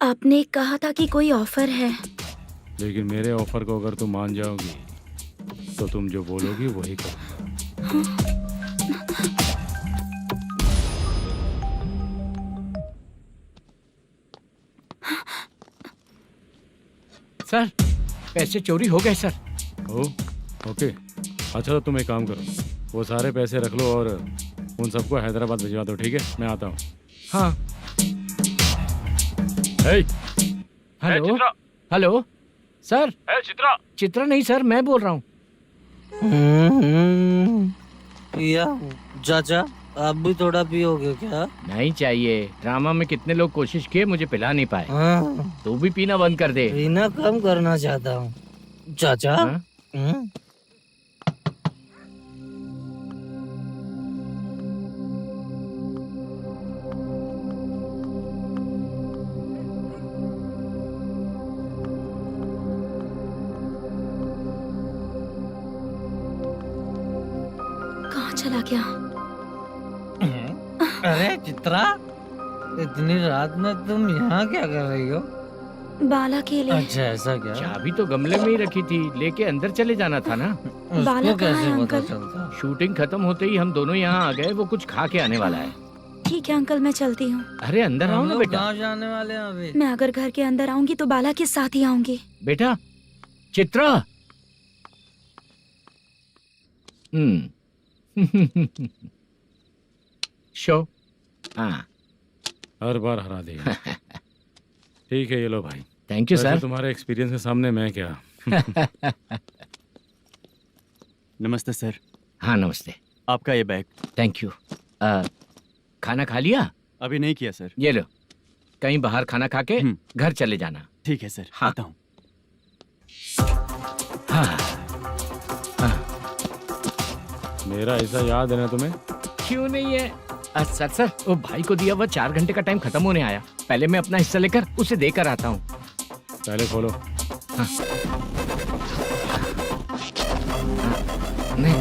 आपने कहा था कि कोई ऑफर है। लेकिन मेरे ऑफर को अगर तुम मान जाओगी तो तुम जो बोलोगी वही करूँगा। सर, पैसे चोरी हो गए सर। ओके, अच्छा तो तुम एक काम करो, वो सारे पैसे रख लो और उन सबको हैदराबाद भिजवा दो, ठीक है? मैं आता हूँ। हाँ। Hello hello sir. Chitra. Chitra नहीं सर, मैं बोल रहा हूँ। या चाचा, आप भी थोड़ा पियोगे क्या? नहीं चाहिए। ड्रामा में कितने लोग कोशिश किए, मुझे पिला नहीं पाए। तू भी पीना बंद कर दे। पीना कम करना चाहता हूँ चाचा। कहाँ चला गया? अरे चित्रा, इतनी रात में तुम यहाँ क्या कर रही हो? बाला के लिए। अच्छा ऐसा क्या? चाबी तो गमले में ही रखी थी, लेके अंदर चले जाना था ना। बाला उसको कहाँ है कैसे पता अंकल? चलता? शूटिंग खत्म होते ही हम दोनों यहाँ आ गए। वो कुछ खा के आने वाला है। ठीक है अंकल, मैं चलती हूँ। अरे अंदर आओ हम ना लोग बेटा। कहाँ जाने वाले हैं अभी? मैं अगर घर के अंदर आऊंगी तो बाला के साथ ही आऊंगी। बेटा, चित्रा। शो। हाँ, हर बार हरा देगा। ठीक है, ये लो भाई। थैंक यू वैसे सर। तुम्हारे एक्सपीरियंस के सामने मैं क्या। नमस्ते सर। हाँ नमस्ते। आपका ये बैग। Thank you. खाना खा लिया? अभी नहीं किया सर। ये लो, कहीं बाहर खाना खा के घर चले जाना। ठीक है सर, हाँ। आता हूँ। हाँ। मेरा ऐसा याद है ना तुम्हें? क्यों नहीं है? सर वो भाई को दिया हुआ 4 घंटे का टाइम खत्म होने आया। पहले मैं अपना हिस्सा लेकर उसे देकर आता हूँ। पहले खोलो। हाँ। नहीं।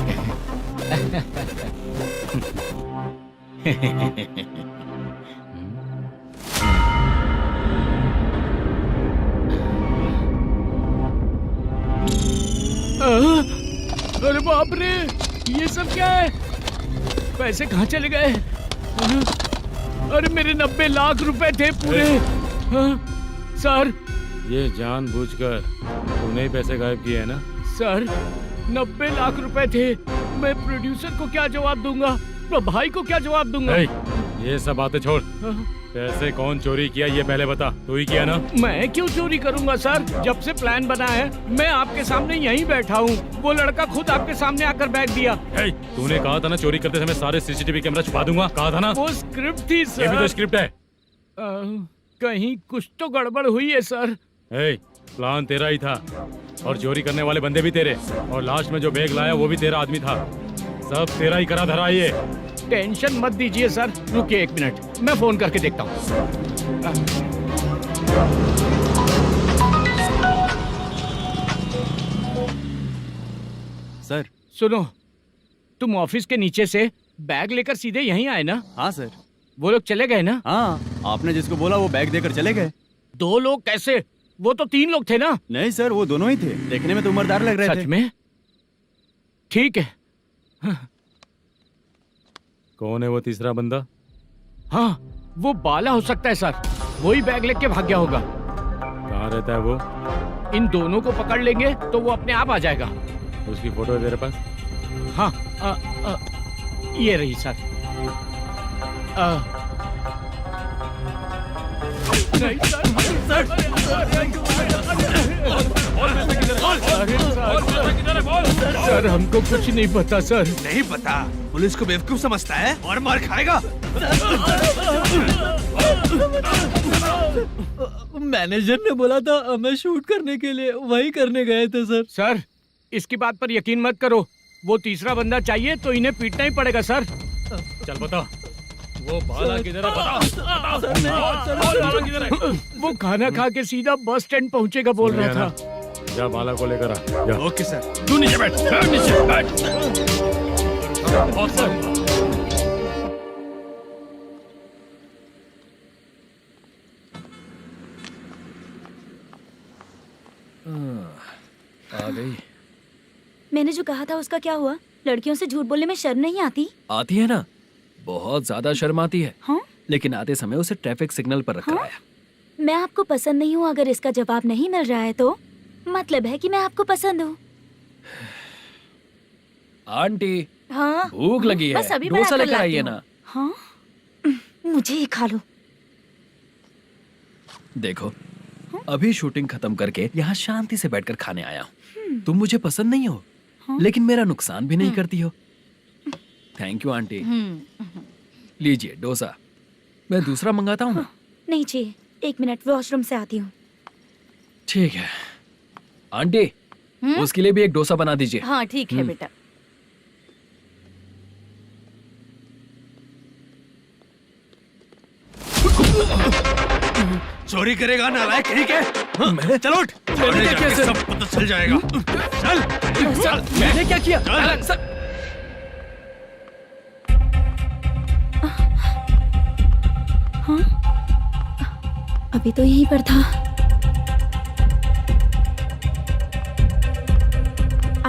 अरे बाप रे, ये सब क्या है? पैसे कहाँ चले गए? अरे मेरे 90 लाख रुपए थे पूरे। सर, ये जानबूझकर तूने ही पैसे गायब किए हैं ना? सर 90 लाख रुपए थे। मैं प्रोड्यूसर को क्या जवाब दूंगा, तो भाई को क्या जवाब दूंगा? ये सब बातें छोड़। पैसे कौन चोरी किया ये पहले बता। तू ही किया ना? मैं क्यों चोरी करूंगा सर? जब से प्लान बना है मैं आपके सामने यहीं बैठा हूँ। वो लड़का खुद आपके सामने आकर बैग दिया। तूने कहा था ना चोरी करते समय सारे सीसीटीवी कैमरा छुपा दूंगा, कहा था ना? वो स्क्रिप्ट थी सर। ये भी तो स्क्रिप्ट है। कहीं कुछ तो गड़बड़ हुई है सर। प्लान तेरा ही था और चोरी करने वाले बंदे भी तेरे, और लास्ट में जो बैग लाया वो भी तेरा आदमी था। सब तेरा ही करा धरा। ये टेंशन मत दीजिए सर। रुकिए 1 मिनट, मैं फोन करके देखता हूँ। सर सुनो, तुम ऑफिस के नीचे से बैग लेकर सीधे यहीं आए ना? हाँ सर। वो लोग चले गए ना? हाँ, आपने जिसको बोला वो बैग देकर चले गए। 2 लोग कैसे? वो तो 3 लोग थे ना? नहीं सर, वो दोनों ही थे। देखने में तो उम्रदार लग रहे थे। सच में? ठीक है। कौन है वो तीसरा बंदा? हाँ, वो बाला हो सकता है सर। वही बैग लेके भाग गया होगा। कहाँ रहता है वो? इन दोनों को पकड़ लेंगे तो वो अपने आप आ जाएगा। उसकी फोटो है तेरे पास? हाँ ये रही सर। नहीं सर हमको कुछ नहीं पता सर। नहीं पता? पुलिस को बेवकूफ समझता है और मार खाएगा। मैनेजर ने बोला था हमें शूट करने के लिए, वही करने गए थे सर। सर इसकी बात पर यकीन मत करो, वो तीसरा बंदा चाहिए तो इन्हें पीटना ही पड़ेगा सर। चल बता, वो बाला किधर है? बता। बाला किधर है? वो खाना खा के सीधा बस स्टैंड पहुंचेगा बोल रहा था। जा बाला को लेकर आ। जा। Okay sir. तू नीचे बैठ, नीचे बैठ। आ गई। मैंने जो कहा था उसका क्या हुआ? लड़कियों से झूठ बोलने में शर्म नहीं आती? आती है ना, बहुत ज्यादा शर्म आती है। हाँ? लेकिन आते समय उसे ट्रैफिक सिग्नल पर रखा हाँ? है। मैं आपको पसंद नहीं हूँ अगर इसका जवाब नहीं मिल रहा है तो मतलब है कि मैं आपको पसंद हूँ। आंटी हाँ? भूख लगी है, बस अभी डोसा बनाकर लेकर लाती आइए हूँ। ना। हाँ? मुझे ही खा लो। देखो अभी शूटिंग खत्म करके यहाँ शांति से बैठकर खाने आया हूँ। तुम मुझे पसंद नहीं हो, लेकिन मेरा नुकसान भी नहीं करती हो। Thank you aunty. लीजिए डोसा। मैं दूसरा मंगाता हूँ ना? नहीं चाहिए, 1 मिनट वॉशरूम से आती हूँ। ठीक है आंटी, उसके लिए भी एक डोसा बना दीजिए। हाँ ठीक है बेटा। चोरी करेगा नालायक कहीं के? मैं चलो उठ। मैंने क्या किया? सब पता चल जाएगा। चल। सर मैंने क्या किया? सर हाँ? अभी तो यहीं पर था।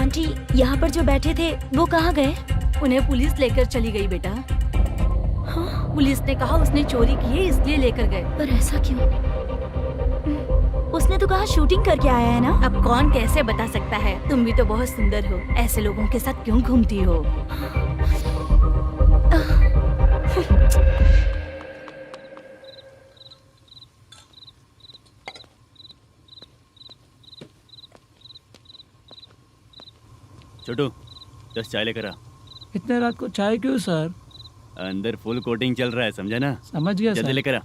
आंटी यहाँ पर जो बैठे थे वो कहाँ गए? उन्हें पुलिस लेकर चली गई बेटा। हाँ? पुलिस ने कहा उसने चोरी की है इसलिए लेकर गए। पर ऐसा क्यों? उसने तो कहा शूटिंग करके आया है ना। अब कौन कैसे बता सकता है? तुम भी तो बहुत सुंदर हो, ऐसे लोगों के साथ क्यों घूमती हो? छोटू 10 चाय लेकर आ। इतने रात को चाय क्यों सर? अंदर फुल कोटिंग चल रहा है, समझा ना? समझ गया जल्दी सर। लेकर आ।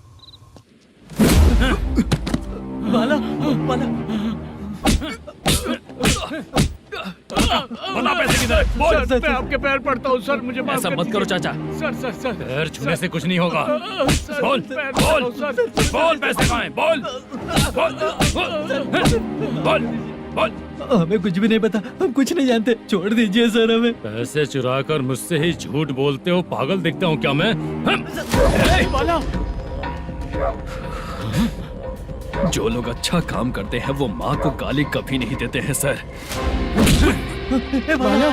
बाला बाला बता पैसे किधर है? बोल। सर मैं आपके पैर पड़ता हूँ सर, मुझे माफ ऐसा कर मत करो दीजिए। चाचा। सर सर सर पैर छूने से कुछ नहीं होगा। सर, बोल पैर बोल पड़ता हूँ, सर। बोल, पैसे कहाँ हैं? बोल बोल बोल बोल। हमें कुछ भी नहीं पता, हम कुछ नहीं जानते, छोड़ दीजिए सर हमें। पैसे चुरा कर मुझसे ही झूठ बोलते हो, पागल दिखता हूँ क्या मैं? बाला जो लोग अच्छा काम करते हैं वो माँ को गाली कभी नहीं देते हैं सर। बाला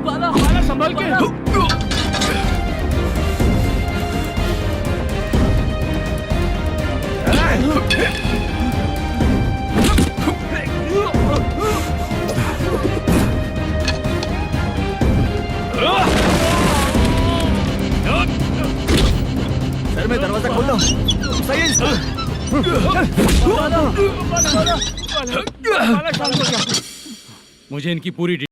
बाला बाला संभाल के। सर मैं दरवाजा खोलता हूँ। सही है। बाला शांत हो जा। मुझे इनकी पूरी